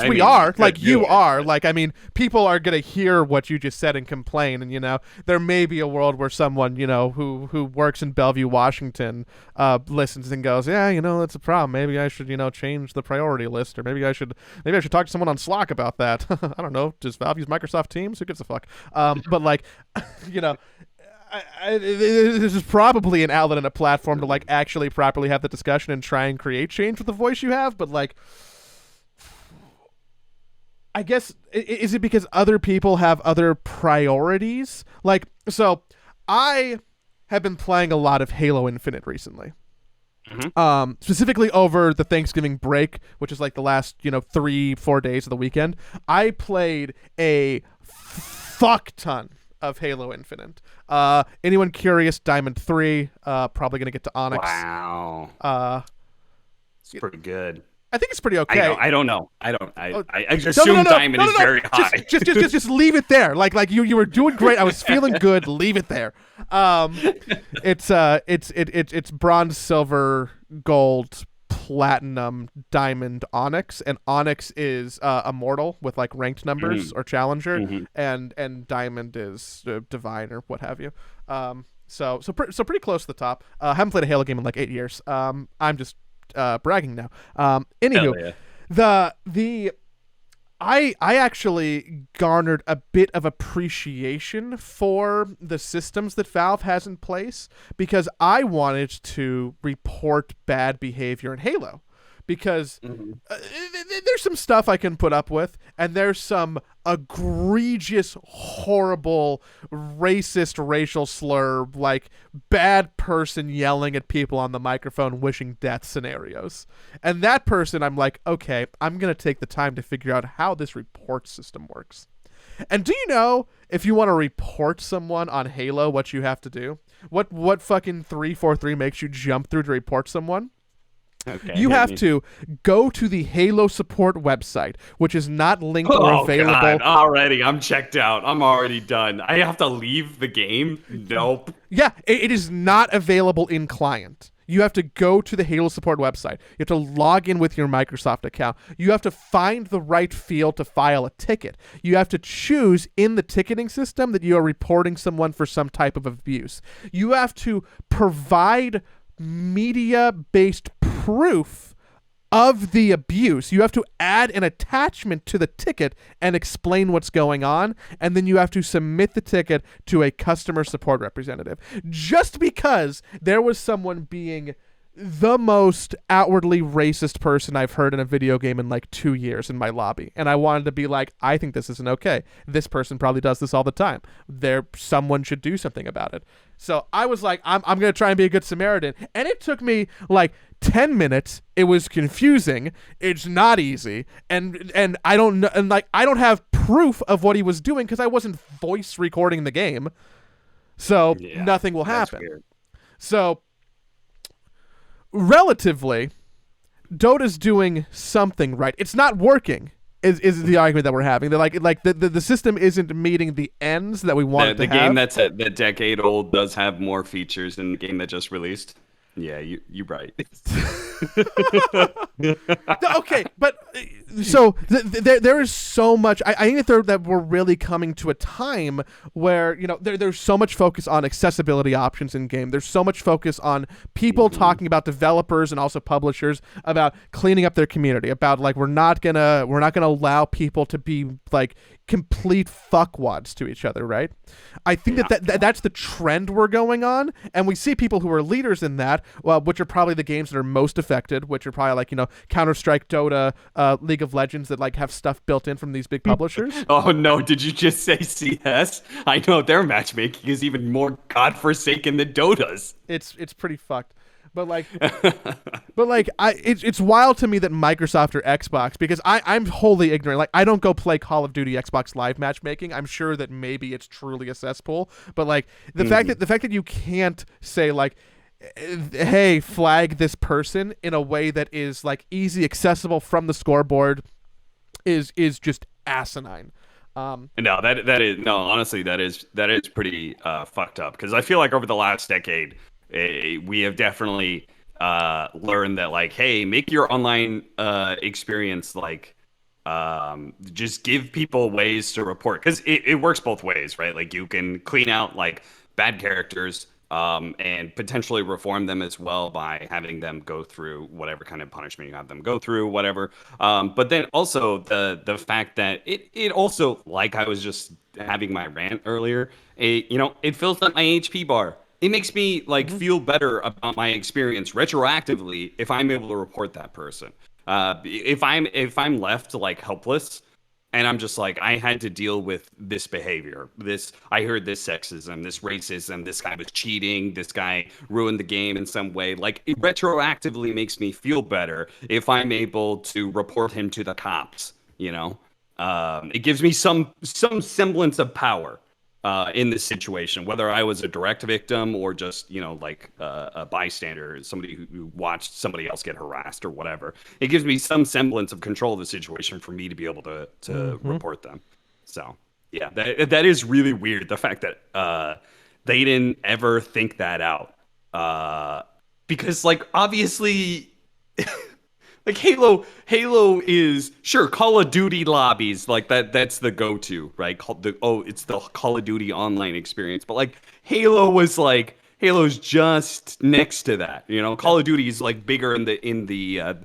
we are. Like, you are. Like, people are going to hear what you just said and complain. And, there may be a world where someone, who works in Bellevue, Washington, listens and goes, yeah, that's a problem. Maybe I should, change the priority list, or maybe I should talk to someone on Slack about that. I don't know. Does Valve use Microsoft Teams? Who gives a fuck? But, like, this is probably an outlet and a platform to, like, actually properly have the discussion and try and create change with the voice you have. But, like, I guess, is it because other people have other priorities? Like, so I have been playing a lot of Halo Infinite recently. Mm-hmm. Specifically over the Thanksgiving break, which is like the last, 3-4 days of the weekend. I played a fuck ton of Halo Infinite. Anyone curious, Diamond 3, probably going to get to Onyx. Wow. It's pretty good. I think it's pretty okay. I don't know. I assume Diamond is very high. Just leave it there. Like you were doing great. I was feeling good. Leave it there. It's bronze, silver, gold, platinum, diamond, onyx, and onyx is immortal with, like, ranked numbers or challenger, and diamond is divine or what have you. So pretty close to the top. I haven't played a Halo game in like 8 years. I'm just bragging now. Anywho, yeah. I actually garnered a bit of appreciation for the systems that Valve has in place because I wanted to report bad behavior in Halo. because Mhm. there's some stuff I can put up with, and there's some egregious, horrible, racist racial slur, like bad person yelling at people on the microphone, wishing death scenarios. And that person, I'm like, okay, I'm going to take the time to figure out how this report system works. And do you know, if you want to report someone on Halo, what you have to do? What fucking 343 makes you jump through to report someone? Okay. You have to go to the Halo support website, which is not linked or Oh available. God! Already, I'm checked out. I'm already done. I have to leave the game. Nope. Yeah, it is not available in client. You have to go to the Halo support website. You have to log in with your Microsoft account. You have to find the right field to file a ticket. You have to choose in the ticketing system that you are reporting someone for some type of abuse. You have to provide media-based proof of the abuse. You have to add an attachment to the ticket and explain what's going on, and then you have to submit the ticket to a customer support representative. Just because there was someone being the most outwardly racist person I've heard in a video game in like 2 years in my lobby, and I wanted to be like, I think this isn't okay. This person probably does this all the time. Someone should do something about it. So I was like, I'm gonna try and be a good Samaritan, and it took me like 10 minutes. It was confusing. It's not easy, and I don't know, and like I don't have proof of what he was doing because I wasn't voice recording the game, so nothing will happen. Weird. So relatively, Dota's doing something right. It's not working. Is the argument that we're having? They're like the system isn't meeting the ends that we want it to The have. game that's a decade old does have more features than the game that just released. Yeah, you're right. Okay, but so there is so much. I think that we're really coming to a time where there's so much focus on accessibility options in game. There's so much focus on people talking about developers and also publishers about cleaning up their community. About like we're not gonna allow people to be like complete fuckwads to each other, right? I think that's the trend we're going on, and we see people who are leaders in that, which are probably the games that are most affected, which are probably like Counter-Strike, Dota, League of Legends that like have stuff built in from these big publishers. Oh no, did you just say CS? I know their matchmaking is even more godforsaken than Dota's. It's pretty fucked. But it's wild to me that Microsoft or Xbox, because I'm wholly ignorant. Like I don't go play Call of Duty Xbox Live matchmaking. I'm sure that maybe it's truly a cesspool. But like the fact that you can't say like, hey, flag this person in a way that is like easy accessible from the scoreboard is just asinine. No, that is honestly that is pretty fucked up, because I feel like over the last decade we have definitely learned that like, hey, make your online experience like just give people ways to report, because it works both ways, right? Like you can clean out like bad characters and potentially reform them as well by having them go through whatever kind of punishment you have them go through, whatever. But then also the fact that it also, like I was just having my rant earlier, it fills up my HP bar. It makes me like feel better about my experience retroactively if I'm able to report that person. If I'm left like helpless, and I'm just like, I had to deal with this behavior. I heard this sexism, this racism, this guy was cheating, this guy ruined the game in some way. Like, it retroactively makes me feel better if I'm able to report him to the cops, It gives me some semblance of power in this situation, whether I was a direct victim or just, a bystander, somebody who watched somebody else get harassed or whatever. It gives me some semblance of control of the situation for me to be able to report them. So, yeah, that is really weird. The fact that they didn't ever think that out. Because, like, obviously... Like Halo is sure Call of Duty lobbies, like that's the go-to, right? It's the Call of Duty online experience. But like Halo was like, Halo's just next to that. You know, Call of Duty is like bigger in the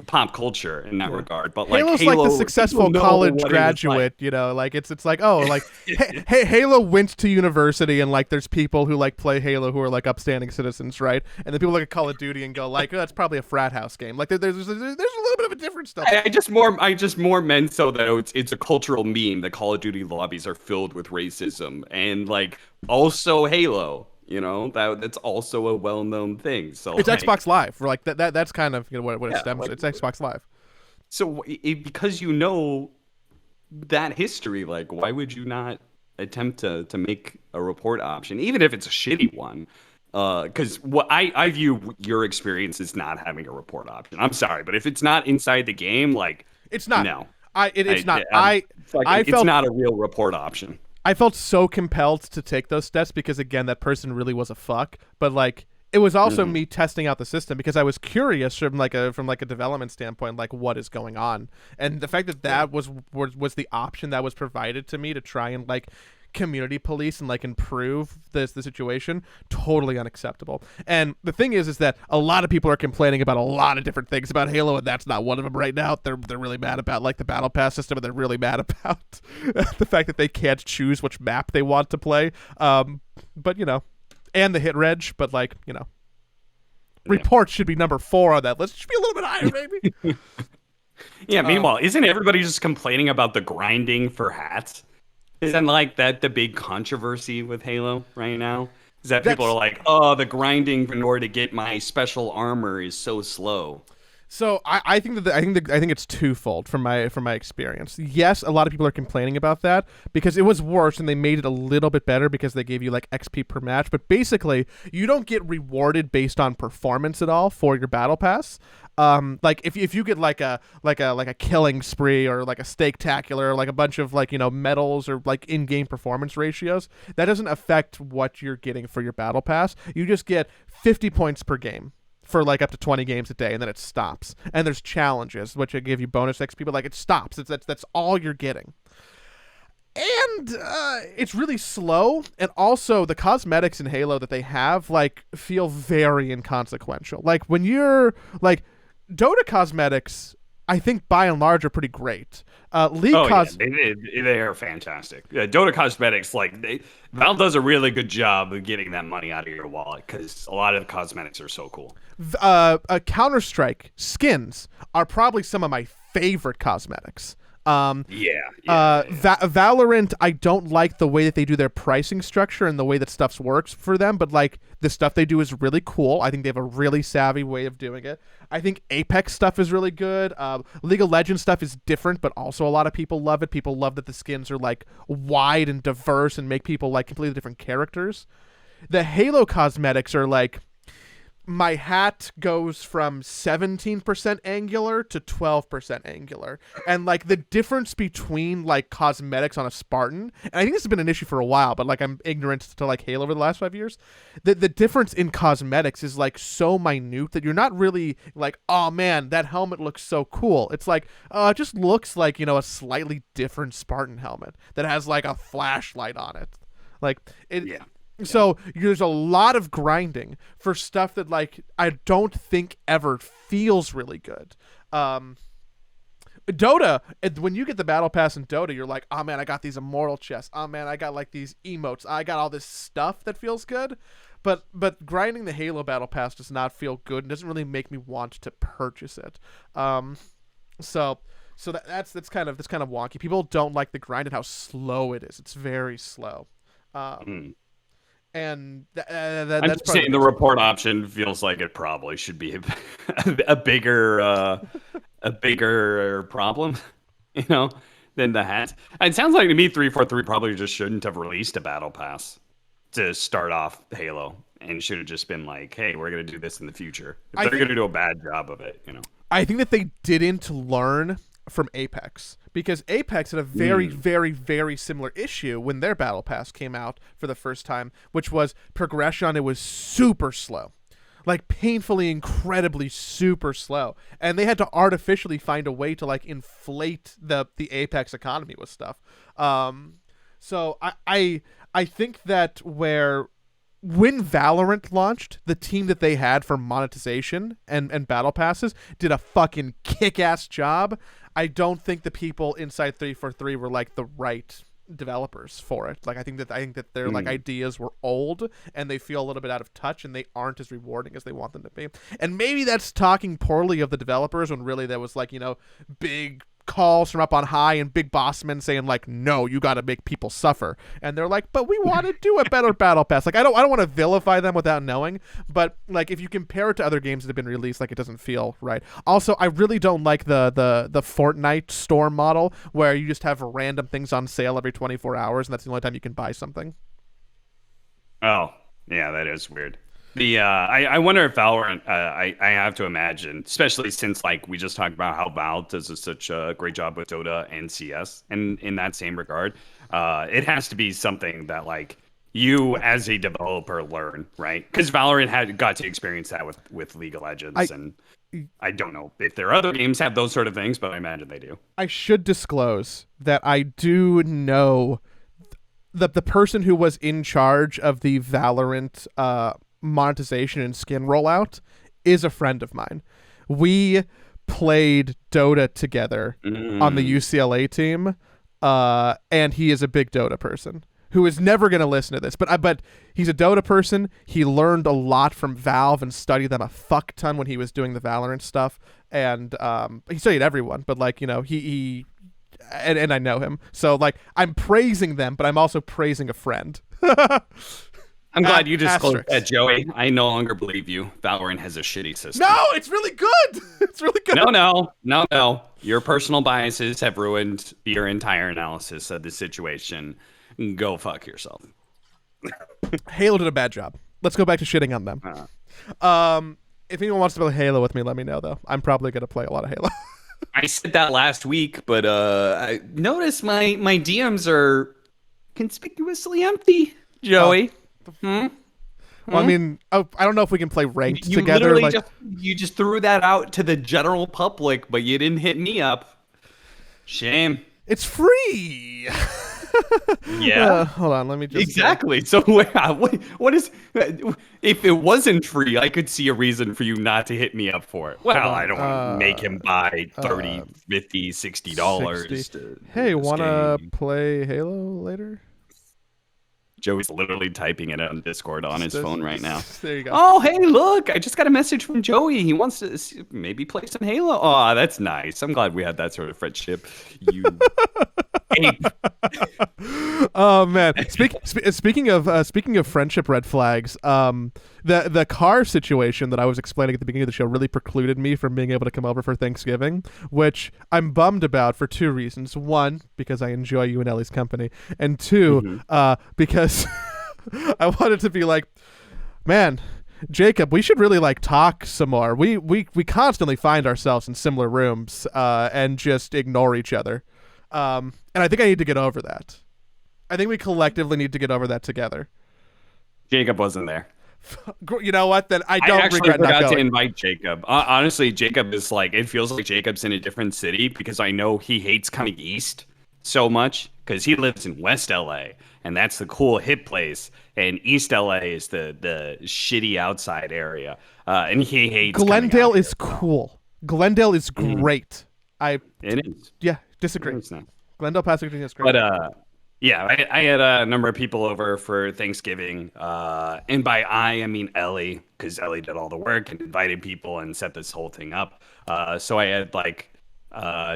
pop culture in that regard. But like Halo's Halo, like the successful people know college what it was graduate, you know, like it's like, oh, like hey, Halo went to university, and like there's people who like play Halo who are like upstanding citizens, right? And then people look at Call of Duty and go like, oh, that's probably a frat house game. Like there's a little bit of a different stuff. I just more meant so that it's a cultural meme that Call of Duty lobbies are filled with racism, and like also Halo. You know, that's also a well-known thing. So it's like, Xbox Live. Like that's kind of, you know, what it stems. like, it's Xbox Live. So because you know that history, like why would you not attempt to make a report option, even if it's a shitty one? Because what I view your experience as not having a report option. I'm sorry, but if it's not inside the game, like it's not. No, It's not. It's not a real report option. I felt so compelled to take those steps because, again, that person really was a fuck. But like, it was also me testing out the system because I was curious from like a development standpoint, like what is going on, and the fact that was the option that was provided to me to try and like community police and like improve the situation, totally unacceptable. And the thing is that a lot of people are complaining about a lot of different things about Halo, and that's not one of them right now. They're really mad about like the battle pass system, and they're really mad about the fact that they can't choose which map they want to play. But you know, and the hit reg, but like, you know, reports should be number 4 on that list. It should be a little bit higher, maybe. Yeah, meanwhile, isn't everybody just complaining about the grinding for hats? Isn't like that the big controversy with Halo right now? Is that people are like, oh, the grinding in order to get my special armor is so slow. So I think it's twofold from my experience. Yes, a lot of people are complaining about that because it was worse, and they made it a little bit better because they gave you like XP per match. But basically, you don't get rewarded based on performance at all for your battle pass. Like if you get like a killing spree or like a steak-tacular or like a bunch of like, you know, medals or like in-game performance ratios, that doesn't affect what you're getting for your battle pass. You just get 50 points per game for like up to 20 games a day, and then it stops. And there's challenges which give you bonus XP, but like it stops. That's all you're getting. And it's really slow, and also the cosmetics in Halo that they have like feel very inconsequential. Like when you're like Dota cosmetics, I think by and large are pretty great. League they are fantastic. Dota cosmetics, like Valve does a really good job of getting that money out of your wallet because a lot of the cosmetics are so cool. Counter-Strike skins are probably some of my favorite cosmetics. Valorant, I don't like the way that they do their pricing structure and the way that stuff works for them, but like the stuff they do is really cool. I think they have a really savvy way of doing it. I think Apex stuff is really good. League of Legends stuff is different, but also a lot of people love it. People love that the skins are like wide and diverse and make people like completely different characters. The Halo cosmetics are like, my hat goes from 17% angular to 12% angular. And like the difference between like cosmetics on a Spartan, and I think this has been an issue for a while, but like I'm ignorant to like Halo over the last 5 years. The difference in cosmetics is like so minute that you're not really like, oh man, that helmet looks so cool. It's like, it just looks like, you know, a slightly different Spartan helmet that has like a flashlight on it. Like it. Yeah. So there's a lot of grinding for stuff that like I don't think ever feels really good. Dota, when you get the battle pass in Dota, you're like, oh man, I got these immortal chests. Oh man, I got like these emotes. I got all this stuff that feels good. But grinding the Halo battle pass does not feel good and doesn't really make me want to purchase it. So that's kind of wonky. People don't like the grind and how slow it is. It's very slow. And I'm just saying the report option feels like it probably should be a bigger problem, you know, than the hat. It sounds like to me 343 probably just shouldn't have released a battle pass to start off Halo, and should have just been like, hey, we're gonna do this in the future. If they're gonna do a bad job of it, you know. I think that they didn't learn from Apex, because Apex had a very, very, very similar issue when their battle pass came out for the first time, which was progression. It was super slow, like painfully, incredibly super slow, and they had to artificially find a way to like inflate the Apex economy with stuff. So I think that where when Valorant launched, the team that they had for monetization and battle passes did a fucking kick-ass job. I don't think the people inside 343 were like the right developers for it. Like I think that their like ideas were old and they feel a little bit out of touch and they aren't as rewarding as they want them to be. And maybe that's talking poorly of the developers when really there was like, big calls from up on high and big boss men saying like, no, you got to make people suffer, and they're like, but we want to do a better battle pass. Like I don't want to vilify them without knowing, but like if you compare it to other games that have been released, like it doesn't feel right. Also, I really don't like the Fortnite store model where you just have random things on sale every 24 hours and that's the only time you can buy something. Oh, yeah, that is weird. I wonder if Valorant, I have to imagine, especially since like we just talked about how Valve does such a great job with Dota and CS, and in that same regard, it has to be something that like you as a developer learn, right? Because Valorant got to experience that with League of Legends, and I don't know if there are other games have those sort of things, but I imagine they do. I should disclose that I do know the person who was in charge of the Valorant monetization and skin rollout is a friend of mine. We played Dota together on the UCLA team, and he is a big Dota person who is never going to listen to this, but he's a Dota person. He learned a lot from Valve and studied them a fuck ton when he was doing the Valorant stuff, and he studied everyone, but like he and I know him, so like I'm praising them, but I'm also praising a friend. I'm glad you disclosed that, Joey. I no longer believe you. Valorant has a shitty system. No, it's really good. It's really good. No. Your personal biases have ruined your entire analysis of the situation. Go fuck yourself. Halo did a bad job. Let's go back to shitting on them. If anyone wants to play Halo with me, let me know, though. I'm probably going to play a lot of Halo. I said that last week, but I noticed my DMs are conspicuously empty, Joey. Well, I mean, I don't know if we can play ranked you together. Literally you just threw that out to the general public, but you didn't hit me up. Shame. It's free. Yeah. Hold on, let me just exactly. So what is? If it wasn't free, I could see a reason for you not to hit me up for it. Well, I don't want to make him buy $30, $50, $60. Hey, wanna play Halo later? Joey's literally typing it on Discord on his phone right now. There you go. Oh, hey, look. I just got a message from Joey. He wants to maybe play some Halo. Oh, that's nice. I'm glad we had that sort of friendship. You ape. Oh, man. Speaking of friendship red flags, the car situation that I was explaining at the beginning of the show really precluded me from being able to come over for Thanksgiving, which I'm bummed about for two reasons. One, because I enjoy you and Ellie's company, and two, because I wanted to be like, man, Jacob, we should really like talk some more. We constantly find ourselves in similar rooms and just ignore each other. And I think I need to get over that. I think we collectively need to get over that together. Jacob wasn't there. You know what? Then I don't actually regret not forgot going. to invite Jacob. Honestly, Jacob is like, it feels like Jacob's in a different city because I know he hates coming east so much because he lives in West LA and that's the cool hip place, and East LA is the shitty outside area. And he hates. Glendale is cool. Glendale is great. It is. Yeah, disagree. It's not. Glendale, Pasadena is great. But yeah, I had a number of people over for Thanksgiving, and by I mean Ellie, because Ellie did all the work and invited people and set this whole thing up. So I had like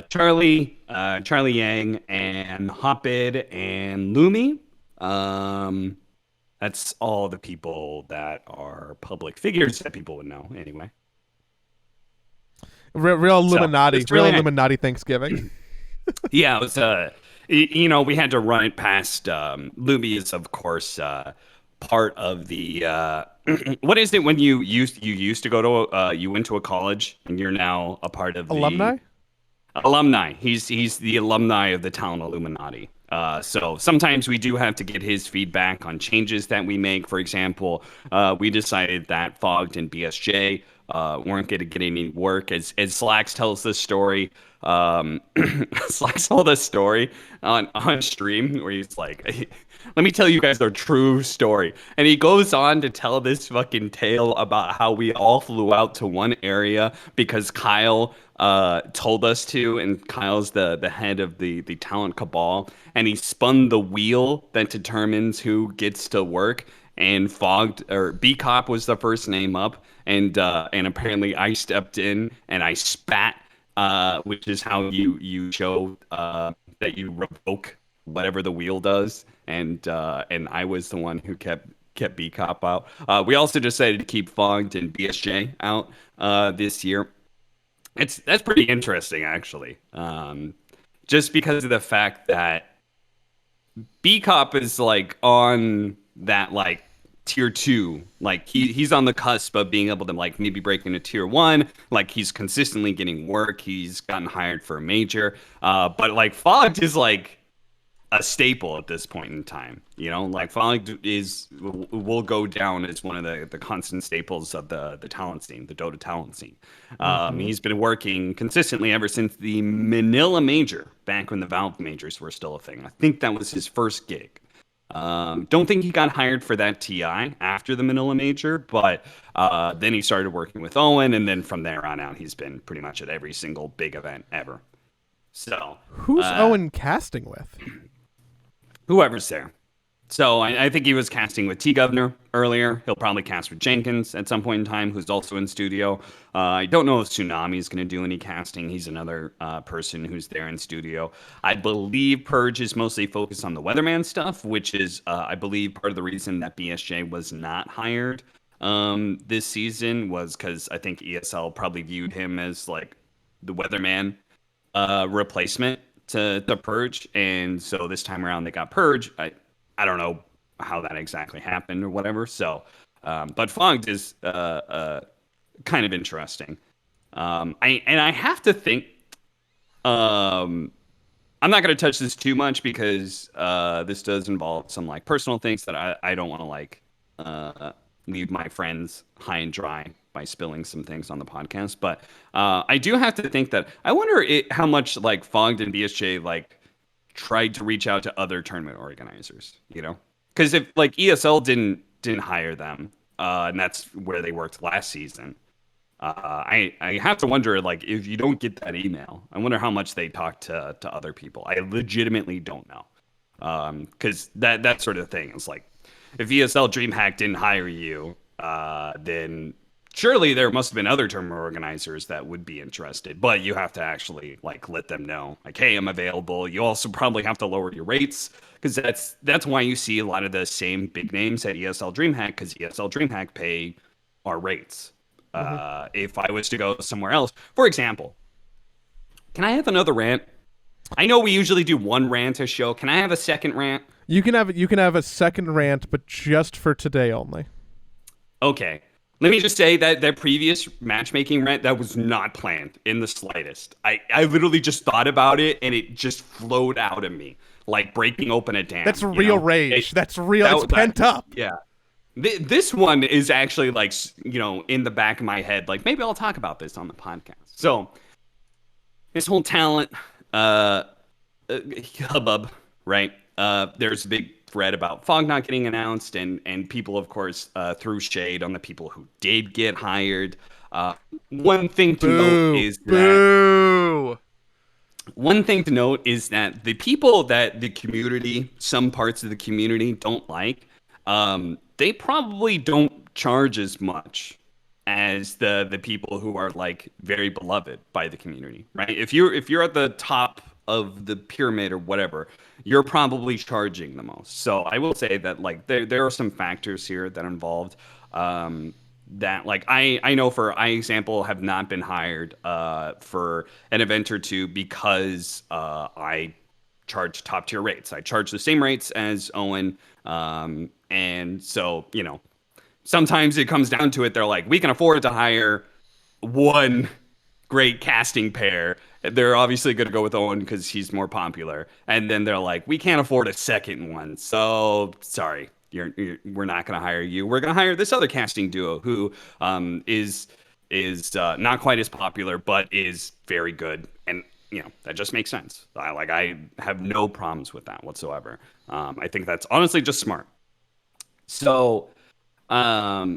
Charlie Yang, and Hopid and Lumi. That's all the people that are public figures that people would know anyway. Real Illuminati, it's really real Illuminati Thanksgiving. Yeah, it was. We had to run it past. Lumi is, of course, part of the. What is it when you used to go to? You went to a college and you're now a part of the alumni. Alumni. He's the alumni of the Talent Illuminati. So sometimes we do have to get his feedback on changes that we make. For example, we decided that Fogged and BSJ weren't going to get any work. As Slacks tells this story, Slacks told this story on stream where he's like, "Let me tell you guys the true story," and he goes on to tell this fucking tale about how we all flew out to one area because Kyle told us to, and Kyle's the head of the talent cabal, and he spun the wheel that determines who gets to work. And Fogged or B Cop was the first name up, and apparently I stepped in and I spat, which is how you show that you revoke whatever the wheel does, and I was the one who kept B Cop out. We also decided to keep Fogged and BSJ out this year. That's pretty interesting actually, just because of the fact that B Cop is like on that like tier two, like he's on the cusp of being able to like maybe break into tier one. Like he's consistently getting work. He's gotten hired for a major, but like Fogged is like a staple at this point in time. You know, like Fogged will go down as one of the constant staples of the talent scene, the Dota talent scene. He's been working consistently ever since the Manila Major, back when the Valve Majors were still a thing. I think that was his first gig. Don't think he got hired for that TI after the Manila Major, but then he started working with Owen, and then from there on out, he's been pretty much at every single big event ever. So, who's Owen casting with? Whoever's there. So I think he was casting with T Governor earlier. He'll probably cast with Jenkins at some point in time, who's also in studio. I don't know if Tsunami is going to do any casting. He's another person who's there in studio. I believe Purge is mostly focused on the Weatherman stuff, which is, I believe, part of the reason that BSJ was not hired this season was because I think ESL probably viewed him as like the Weatherman replacement to Purge, and so this time around they got Purge. I don't know how that exactly happened or whatever. So, but Fogged is kind of interesting. I have to think. I'm not going to touch this too much because this does involve some like personal things that I don't want to like leave my friends high and dry by spilling some things on the podcast. But I do have to think that I wonder how much like Fogged and BSJ like tried to reach out to other tournament organizers, you know, because if like ESL didn't hire them, and that's where they worked last season. I have to wonder, like, if you don't get that email, I wonder how much they talk to other people. I legitimately don't know, because that sort of thing is like, if ESL DreamHack didn't hire you, then surely there must have been other tournament organizers that would be interested, but you have to actually like let them know, like, hey, I'm available. You also probably have to lower your rates because that's why you see a lot of the same big names at ESL DreamHack, because ESL DreamHack pay our rates. If I was to go somewhere else, for example, can I have another rant? I know we usually do one rant a show. Can I have a second rant? You can have a second rant, but just for today only. Okay. Let me just say that previous matchmaking rant, that was not planned in the slightest. I literally just thought about it and it just flowed out of me like breaking open a dam. That's real rage. That's real. It's pent up. Yeah. This one is actually like, you know, in the back of my head. Like maybe I'll talk about this on the podcast. So this whole talent hubbub, right? There's a big thread about Fog not getting announced, and people, of course, threw shade on the people who did get hired. One thing to note is that the people that the community, some parts of the community don't like, they probably don't charge as much as the people who are like very beloved by the community, right? If you're at the top of the pyramid or whatever, you're probably charging the most. So I will say that like there are some factors here that are involved, that like I know for example have not been hired for an event or two because I charge top tier rates. I charge the same rates as Owen, and so you know sometimes it comes down to it. They're like, we can afford to hire one great casting pair. They're obviously going to go with Owen because he's more popular. And then they're like, we can't afford a second one. So sorry, we're not going to hire you. We're going to hire this other casting duo who is is not quite as popular, but is very good, and that just makes sense. I have no problems with that whatsoever. I think that's honestly just smart. So, yeah,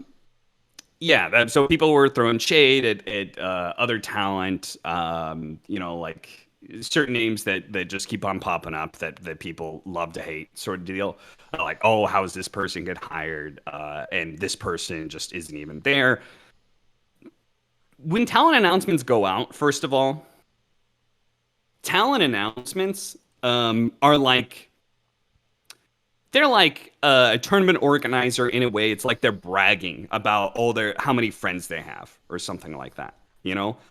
so people were throwing shade at other talent, like certain names that just keep on popping up that people love to hate, sort of deal. Like, oh, how does this person get hired? And this person just isn't even there. When talent announcements go out, first of all, talent announcements are like, they're like a tournament organizer in a way. It's like they're bragging about how many friends they have or something like that.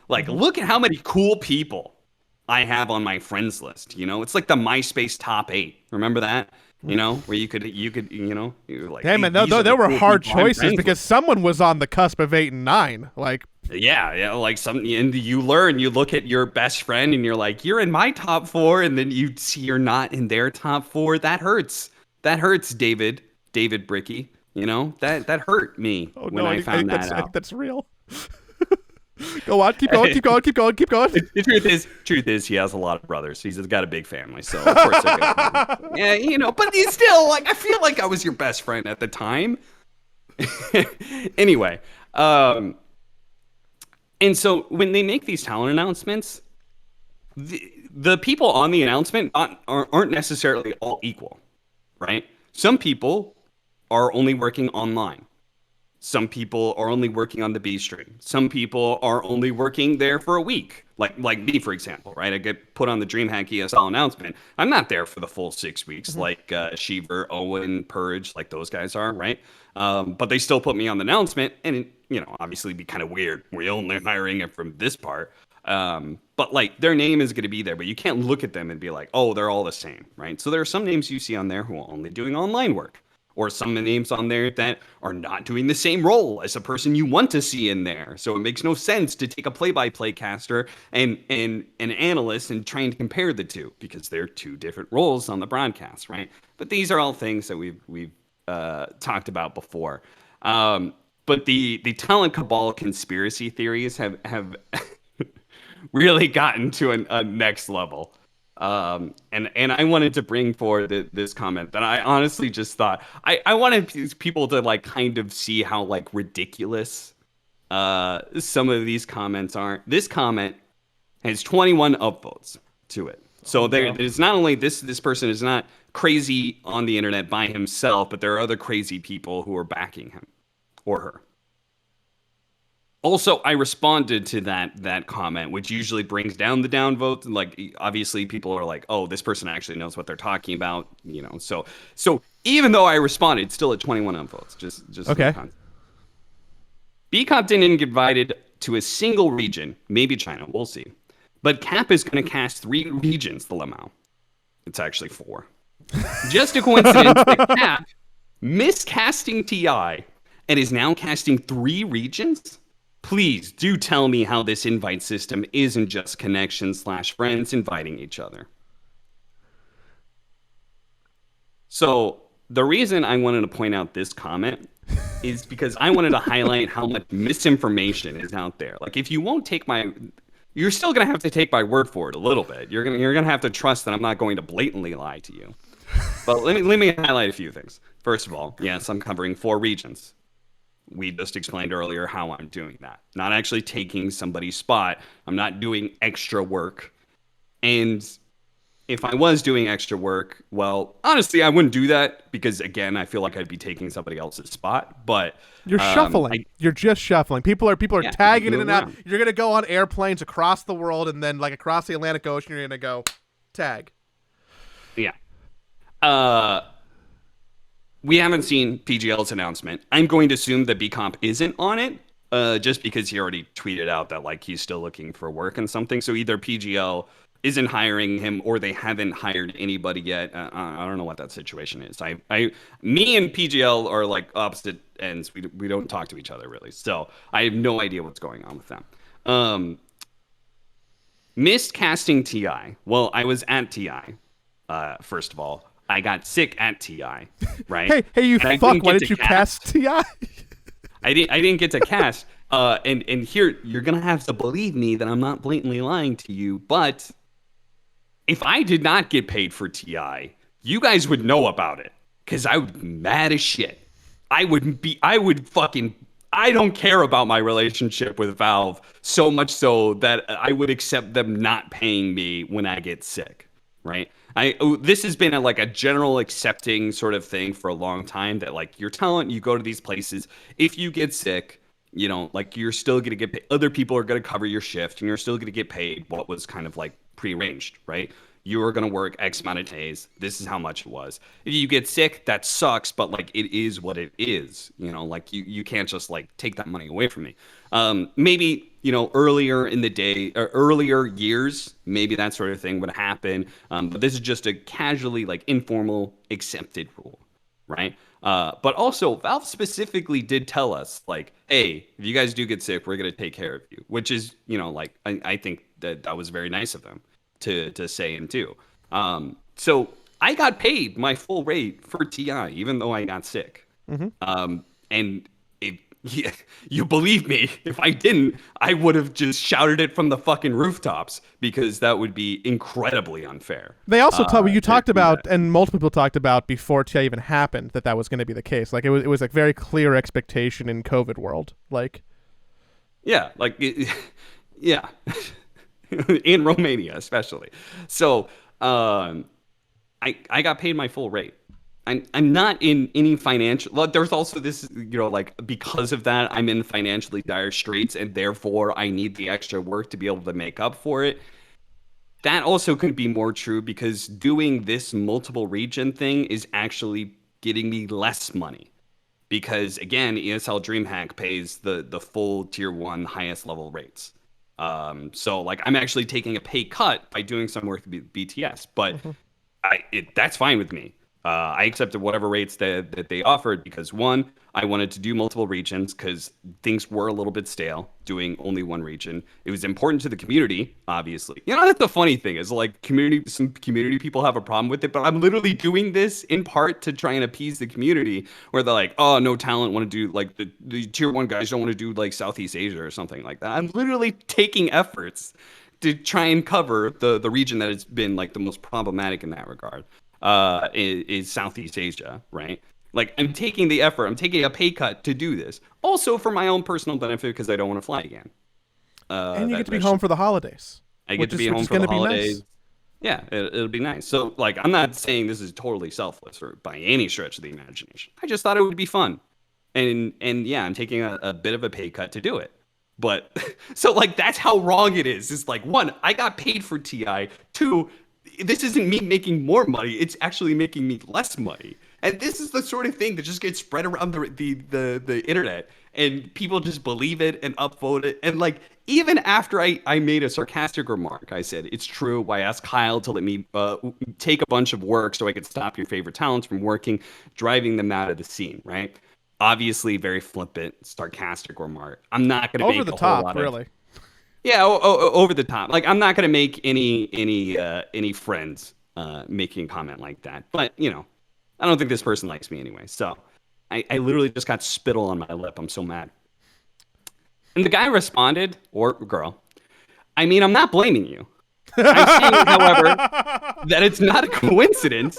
Like, look at how many cool people I have on my friends list. It's like the MySpace top 8. Remember that? Where you could you were like, damn hey, it, no, these are there the were cool hard people I'm choices friends because with. someone was on the cusp of 8 and 9. Like, Yeah, like and you look at your best friend and you're like, you're in my top 4, and then you see you're not in their top 4. That hurts. That hurts, David Bricky. That hurt me oh when no, I found I that think out. that's real. Go on, keep going, keep going, keep going, keep going. The truth is, he has a lot of brothers. He's got a big family, so of course they're gonna yeah, but he's still like, I feel like I was your best friend at the time. Anyway, and so when they make these talent announcements, the people on the announcement aren't necessarily all equal, right? Some people are only working online. Some people are only working on the B stream. Some people are only working there for a week. Like me, for example, right? I get put on the DreamHack ESL announcement. I'm not there for the full 6 weeks like Sheaver, Owen, Purge, like those guys are, right? But they still put me on the announcement, and obviously it'd be kind of weird. We're only hiring it from this part. But like, their name is going to be there, but you can't look at them and be like, oh, they're all the same, right? So there are some names you see on there who are only doing online work. Or some names on there that are not doing the same role as a person you want to see in there. So it makes no sense to take a play-by-play caster and an analyst and try and compare the two, because they're two different roles on the broadcast, right? But these are all things that we've talked about before. But the talent cabal conspiracy theories have really gotten to a next level. And I wanted to bring forward this comment that I honestly just thought I wanted people to like kind of see how like ridiculous some of these comments are. This comment has 21 upvotes to it. So there's not only this person is not crazy on the internet by himself, but there are other crazy people who are backing him or her. Also, I responded to that comment, which usually brings down the downvote. Like, obviously, people are like, "Oh, this person actually knows what they're talking about," So even though I responded, still at 21 upvotes. Just Okay. BCOP didn't get invited to a single region, maybe China, we'll see. But Cap is going to cast 3 regions, the Lamau. It's actually 4. Just a coincidence that Cap missed casting TI and is now casting 3 regions? Please do tell me how this invite system isn't just connections/friends inviting each other. So the reason I wanted to point out this comment is because I wanted to highlight how much misinformation is out there. Like, if you won't take you're still going to have to take my word for it a little bit. You're going to have to trust that I'm not going to blatantly lie to you. But let me highlight a few things. First of all, yes, I'm covering 4 regions. We just explained earlier how I'm doing that. Not actually taking somebody's spot. I'm not doing extra work. And if I was doing extra work, well, honestly, I wouldn't do that because, again, I feel like I'd be taking somebody else's spot. But you're shuffling. You're just shuffling. People are tagging in and out. You're gonna go on airplanes across the world, and then like across the Atlantic Ocean, you're gonna go tag. Yeah. We haven't seen PGL's announcement. I'm going to assume that BComp isn't on it, just because he already tweeted out that like he's still looking for work and something. So either PGL isn't hiring him or they haven't hired anybody yet. I don't know what that situation is. Me and PGL are like opposite ends. We don't talk to each other really. So I have no idea what's going on with them. Missed casting TI. Well, I was at TI. First of all, I got sick at TI, right? hey, you fuck! Why did you cast TI? I didn't get to cast. And here you're gonna have to believe me that I'm not blatantly lying to you, but if I did not get paid for TI, you guys would know about it because I would be mad as shit. I don't care about my relationship with Valve so much so that I would accept them not paying me when I get sick, right? This has been like a general accepting sort of thing for a long time that like your talent, you go to these places, if you get sick, like you're still going to get paid. Other people are going to cover your shift and you're still going to get paid what was kind of like prearranged, right? You are going to work X amount of days. This is how much it was. If you get sick, that sucks, but like it is what it is. Like you can't just like take that money away from me. Maybe, earlier in the day or earlier years, maybe that sort of thing would happen. But this is just a casually like informal accepted rule, right? But also Valve specifically did tell us like, hey, if you guys do get sick, we're going to take care of you, which is, like, I think that was very nice of them to say and do. So I got paid my full rate for TI, even though I got sick. And you believe me, if I didn't, I would have just shouted it from the fucking rooftops because that would be incredibly unfair. They also talked about, and multiple people talked about before TI even happened, that was going to be the case. Like it was like very clear expectation in COVID world. Like, yeah, yeah. In Romania, especially. So I got paid my full rate. I'm not in any financial. There's also this, like because of that, I'm in financially dire straits, and therefore I need the extra work to be able to make up for it. That also could be more true because doing this multiple region thing is actually getting me less money. Because again, ESL DreamHack pays the full tier 1 highest level rates. So like I'm actually taking a pay cut by doing some work with BTS, but that's fine with me. I accepted whatever rates that they offered because one, I wanted to do multiple regions because things were a little bit stale doing only one region. It was important to the community, obviously. That's the funny thing is like some community people have a problem with it, but I'm literally doing this in part to try and appease the community where they're like, oh, no talent want to do like the tier 1 guys don't want to do like Southeast Asia or something like that. I'm literally taking efforts to try and cover the region that has been like the most problematic in that regard. Is Southeast Asia, right? Like I'm taking the effort, I'm taking a pay cut to do this. Also for my own personal benefit because I don't want to fly again. And you get to be home for the holidays. I get to be home for the holidays. Nice. Yeah, it'll be nice. So like I'm not saying this is totally selfless or by any stretch of the imagination. I just thought it would be fun. And yeah, I'm taking a bit of a pay cut to do it. But so like that's how wrong it is. It's like one, I got paid for TI. Two, this isn't me making more money. It's actually making me less money. And this is the sort of thing that just gets spread around the internet. And people just believe it and upvote it. And like, even after I made a sarcastic remark, I said, it's true. I asked Kyle to let me take a bunch of work so I could stop your favorite talents from working, driving them out of the scene, right? Obviously, very flippant, sarcastic remark. I'm not going to make over the top, really. Yeah, over the top. Like I'm not gonna make any friends making a comment like that. But I don't think this person likes me anyway. So I literally just got spittle on my lip. I'm so mad. And the guy responded, or girl, I mean, I'm not blaming you. I'm saying, however, that it's not a coincidence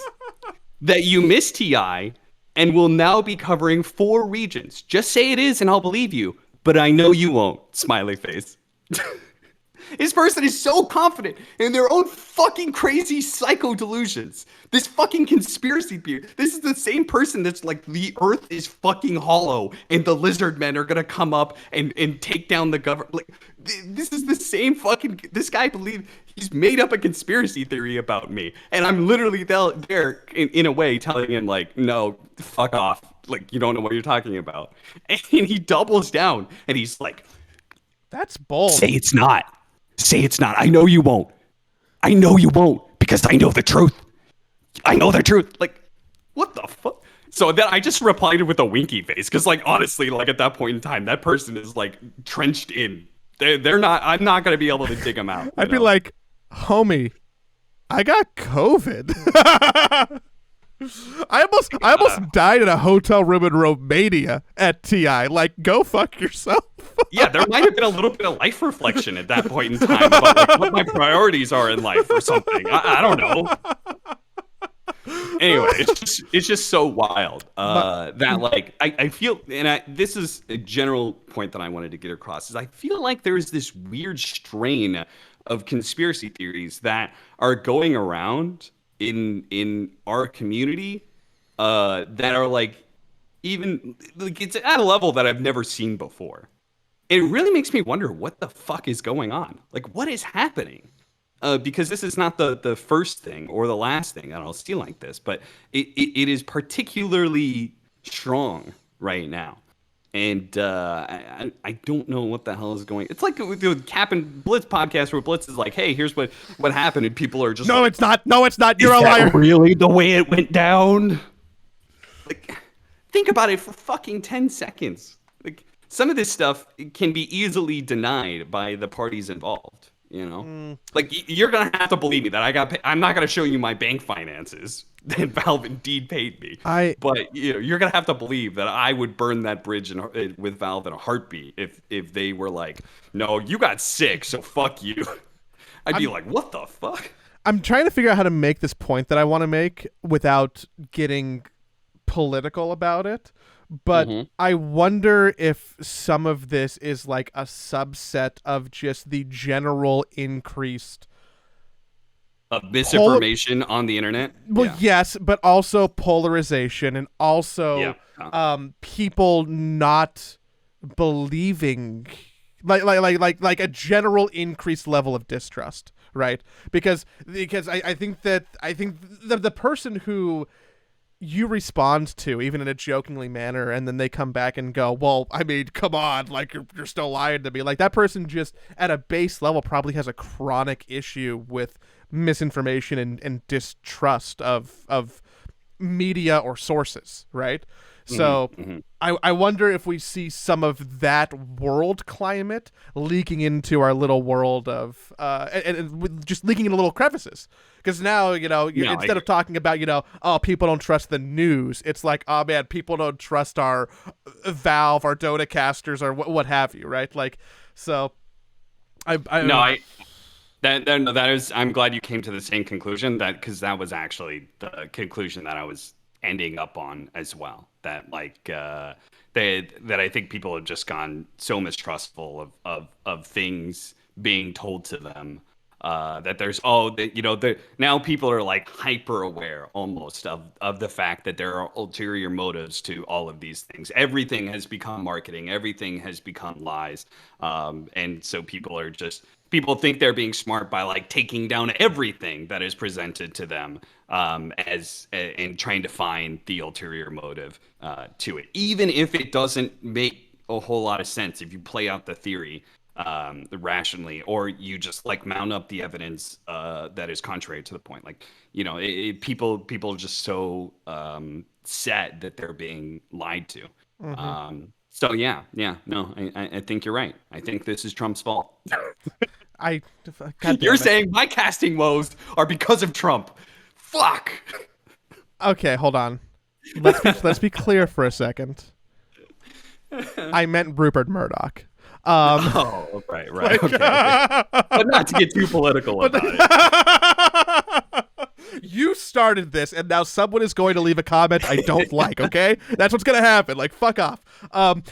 that you missed TI and will now be covering 4 regions. Just say it is, and I'll believe you. But I know you won't. Smiley face. This person is so confident in their own fucking crazy psycho delusions. This fucking conspiracy theory. This is the same person that's like, the earth is fucking hollow and the lizard men are gonna come up and take down the government. Like, this is the same fucking, this guy believes he's made up a conspiracy theory about me. And I'm literally there in a way telling him like, no, fuck off. Like, you don't know what you're talking about. And he doubles down and he's like, that's bold. Say it's not. Say it's not. I know you won't. I know you won't because I know the truth. I know the truth. Like, what the fuck? So then I just replied with a winky face because, like, honestly, like at that point in time, that person is like trenched in. They're not. I'm not gonna be able to dig them out. I'd be like, homie, I got COVID. I almost died in a hotel room in Romania at TI. Like, go fuck yourself. Yeah, there might have been a little bit of life reflection at that point in time about like what my priorities are in life or something. I don't know. Anyway, it's just so wild that like I feel, and this is a general point that I wanted to get across, is I feel like there's this weird strain of conspiracy theories that are going around in our community that are like, even like, it's at a level that I've never seen before. It really makes me wonder what the fuck is going on. Like, what is happening? Because this is not the first thing or the last thing that I'll see like this, but it is particularly strong right now. And I don't know what the hell is going. It's like with the Cap and Blitz podcast where Blitz is like, "Hey, here's what happened," and people are just no, like, it's not. No, it's not. You're is a that liar. really the way it went down? Like, think about it for fucking 10 seconds. Like, some of this stuff can be easily denied by the parties involved. You know, like you're gonna have to believe me that I'm not gonna show you my bank finances that Valve indeed paid me. But you're gonna have to believe that I would burn that bridge with Valve in a heartbeat if they were like, no, you got sick, so fuck you. I'd be like, what the fuck? I'm trying to figure out how to make this point that I want to make without getting political about it. But I wonder if some of this is like a subset of just the general increased of misinformation on the internet. Well, yes, but also polarization and also people not believing, like a general increased level of distrust, right? Because I think the person who you respond to, even in a jokingly manner, and then they come back and go, well, I mean, come on, like you're still lying to me. Like, that person just at a base level probably has a chronic issue with misinformation and distrust of media or sources, right? So I wonder if we see some of that world climate leaking into our little world of and just leaking into little crevices. Because now, instead of talking about, oh, people don't trust the news, it's like, oh man, people don't trust our Valve, our Dota casters, or what have you, right? Like, so I'm glad you came to the same conclusion, because that was actually the conclusion that I was ending up on as well. That that I think people have just gone so mistrustful of things being told to them, that there's now people are like hyper aware almost of the fact that there are ulterior motives to all of these things. Everything has become marketing, everything has become lies, and so people think they're being smart by like taking down everything that is presented to them, and trying to find the ulterior motive to it, even if it doesn't make a whole lot of sense if you play out the theory rationally, or you just like mount up the evidence that is contrary to the point. Like, people are just so sad that they're being lied to. So I think you're right. I think this is Trump's fault. You're saying my casting woes are because of Trump. Fuck. Okay, hold on. Let's be clear for a second. I meant Rupert Murdoch. Right. Okay. But not to get too political about it. You started this, and now someone is going to leave a comment I don't like, okay? That's what's going to happen. Like, fuck off.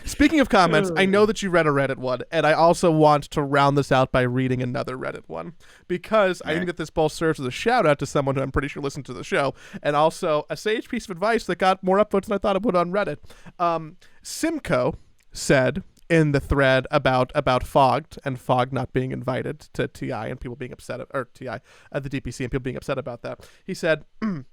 Speaking of comments, I know that you read a Reddit one, and I also want to round this out by reading another Reddit one, because I think that this both serves as a shout-out to someone who I'm pretty sure listened to the show, and also a sage piece of advice that got more upvotes than I thought it would on Reddit. Simcoe said in the thread about Fogged and Fog not being invited to TI and people being upset, or TI at the DPC and people being upset about that. He said, I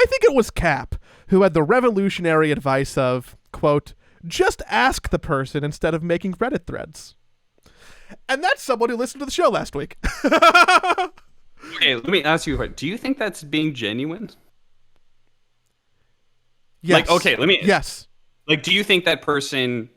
think it was Cap who had the revolutionary advice of, quote, just ask the person instead of making Reddit threads. And that's someone who listened to the show last week. Okay, let me ask you, do you think that's being genuine? Yes. Like, okay, Yes. Like, do you think that person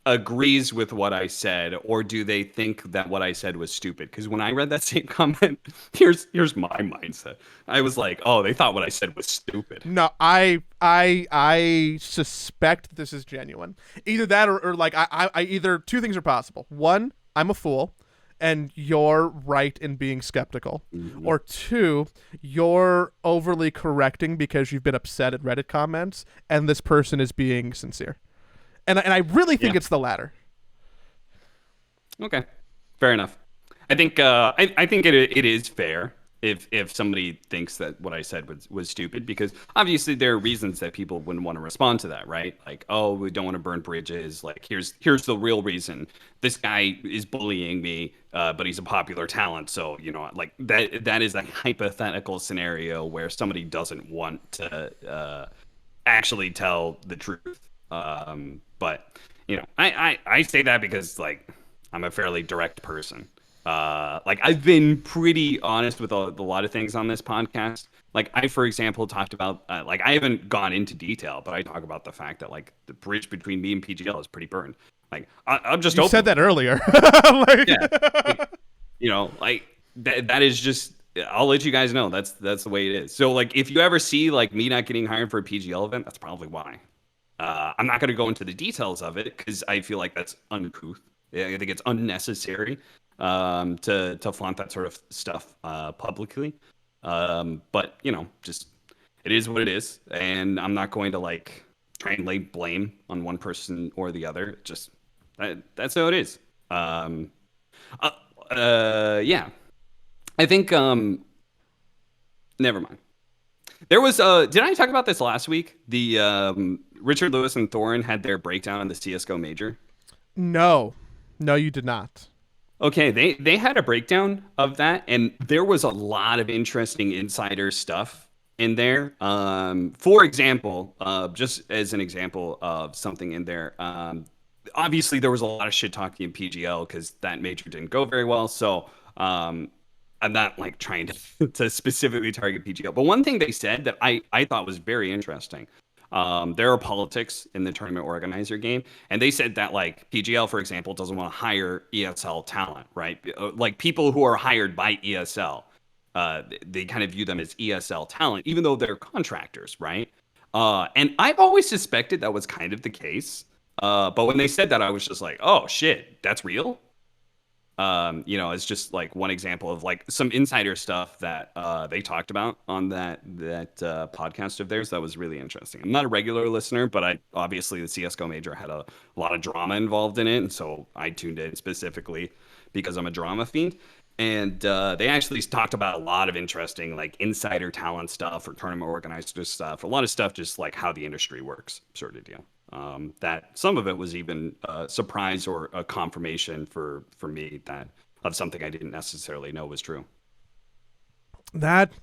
agrees with what I said, or do they think that what I said was stupid? Because when I read that same comment, here's my mindset. I was like, oh, they thought what I said was stupid. No, I suspect this is genuine. Either that, or like I either two things are possible. One, I'm a fool, and you're right in being skeptical. Mm-hmm. Or two, you're overly correcting because you've been upset at Reddit comments, and this person is being sincere. And I really think it's the latter. Okay, fair enough. I think I think it is fair if somebody thinks that what I said was stupid, because obviously there are reasons that people wouldn't want to respond to that, right? Like, oh, we don't want to burn bridges. Like, here's the real reason. This guy is bullying me, but he's a popular talent, so like that is a hypothetical scenario where somebody doesn't want to actually tell the truth. But I say that because like I'm a fairly direct person. Like I've been pretty honest with a lot of things on this podcast. Like I, for example, talked about like I haven't gone into detail, but I talk about the fact that like the bridge between me and PGL is pretty burned. Like I'm just You said that earlier. Like... Yeah, like that is just. I'll let you guys know that's the way it is. So like if you ever see like me not getting hired for a PGL event, that's probably why. I'm not going to go into the details of it because I feel like that's uncouth. I think it's unnecessary to flaunt that sort of stuff publicly. But just it is what it is, and I'm not going to like try and lay blame on one person or the other. Just that's how it is. Yeah, I think. Never mind. There was did I talk about this last week? The Richard Lewis and Thorin had their breakdown on the CS:GO major. No, you did not. Okay, they had a breakdown of that, and there was a lot of interesting insider stuff in there. For example, just as an example of something in there, obviously there was a lot of shit talking in PGL because that major didn't go very well. So I'm not like trying to specifically target PGL, but one thing they said that I thought was very interesting. There are politics in the tournament organizer game, and they said that like PGL, for example, doesn't want to hire ESL talent, right? Like people who are hired by ESL, they kind of view them as ESL talent, even though they're contractors, right? And I've always suspected that was kind of the case. But when they said that, I was just like, oh shit, that's real. It's just like one example of like some insider stuff that they talked about on that podcast of theirs that was really interesting. I'm not a regular listener, but obviously the CS:GO major had a lot of drama involved in it, and so I tuned in specifically because I'm a drama fiend. And they actually talked about a lot of interesting like insider talent stuff or tournament organizer stuff, a lot of stuff just like how the industry works, sort of deal. That some of it was even a surprise or a confirmation for me that of something I didn't necessarily know was true. That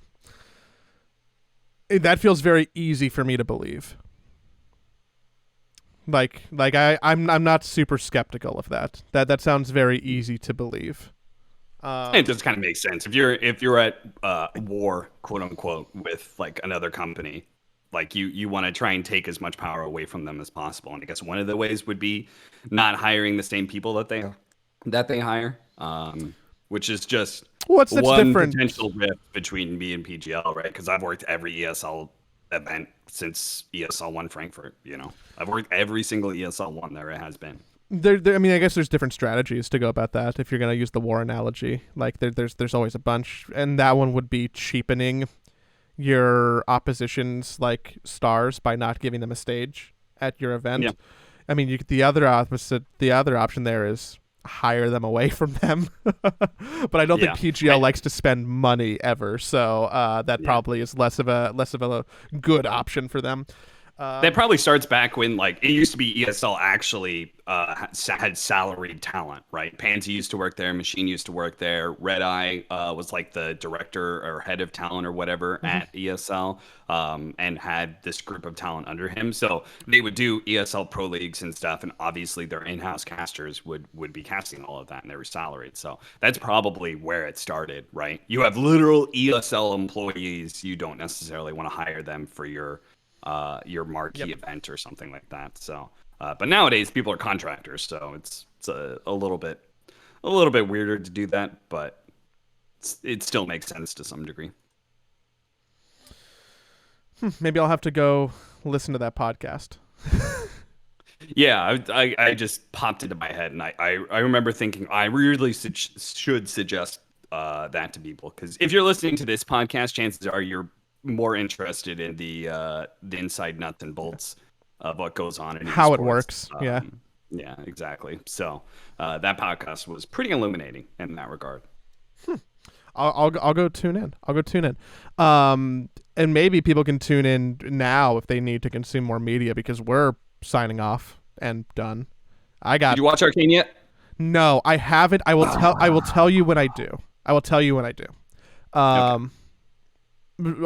feels very easy for me to believe. Like I'm not super skeptical of that. That sounds very easy to believe. It just kind of makes sense if you're at war, quote unquote, with like another company. Like you want to try and take as much power away from them as possible, and I guess one of the ways would be not hiring the same people that they hire, which is just one potential rift between me and PGL, right? Because I've worked every ESL event since ESL One Frankfurt. I've worked every single ESL one there has been. I mean, I guess there's different strategies to go about that. If you're gonna use the war analogy, like there's always a bunch, and that one would be cheapening your opposition's like stars by not giving them a stage at your event. Yeah. I mean, the other option there is hire them away from them. But I don't think PGL likes to spend money ever, so that probably is less of a good option for them. That probably starts back when like it used to be ESL actually had salaried talent, right? Pansy used to work there, Machine used to work there, Red Eye was like the director or head of talent or whatever at ESL, and had this group of talent under him. So they would do ESL pro leagues and stuff, and obviously their in-house casters would be casting all of that, and they were salaried. So that's probably where it started, right? You have literal ESL employees. You don't necessarily want to hire them for your marquee event or something like that. So But nowadays people are contractors, so it's a little bit weirder to do that, but it still makes sense to some degree. Maybe I'll have to go listen to that podcast. Yeah, I just popped into my head, and I remember thinking I really should suggest that to people, because if you're listening to this podcast, chances are you're more interested in the inside nuts and bolts of what goes on in How esports. it works. Yeah. Yeah, exactly. So that podcast was pretty illuminating in that regard. I'll go tune in. I'll go tune in. And maybe people can tune in now if they need to consume more media, because we're signing off and done. Did you watch Arcane yet? No, I haven't. I will tell you when I do. I will tell you when I do. Okay.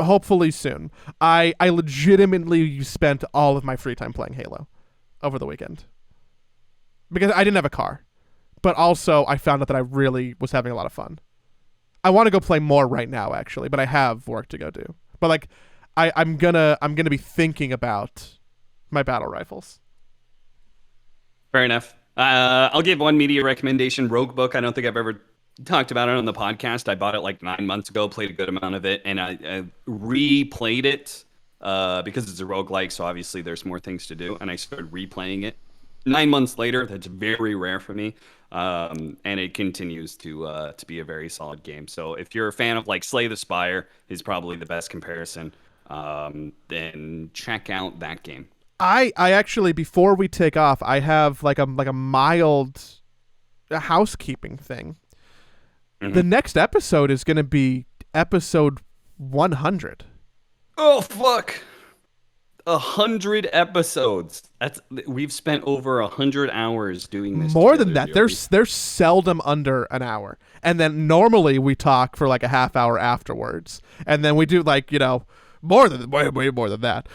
Hopefully soon. I legitimately spent all of my free time playing Halo over the weekend because I didn't have a car, but also I found out that I really was having a lot of fun. I want to go play more right now, actually, but I have work to go do. But like, I'm gonna be thinking about my battle rifles. Fair enough. I'll give one media recommendation. Rogue Book. I don't think I've ever talked about it on the podcast. I bought it like 9 months ago, played a good amount of it, and I replayed it because it's a roguelike, so obviously there's more things to do, and I started replaying it. 9 months later, that's very rare for me, and it continues to be a very solid game. So if you're a fan of like Slay the Spire, is probably the best comparison, then check out that game. I actually, before we take off, I have like a mild housekeeping thing. Mm-hmm. The next episode is going to be episode 100. Oh fuck! 100 episodes. We've spent over 100 hours doing this. More than together, that. There's seldom under an hour, and then normally we talk for like a half hour afterwards, and then we do like way more than that.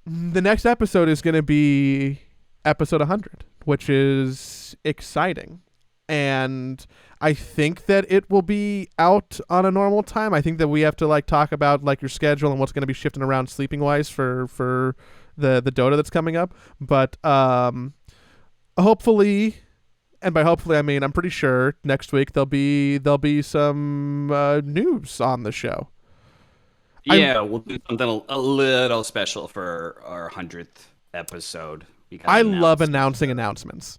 The next episode is going to be episode 100, which is exciting. And I think that it will be out on a normal time. I think that we have to like talk about like your schedule and what's going to be shifting around sleeping wise for the Dota that's coming up. But hopefully, and by hopefully I mean I'm pretty sure next week there'll be some news on the show. Yeah, we'll do something a little special for our 100th episode. I love announcing announcements.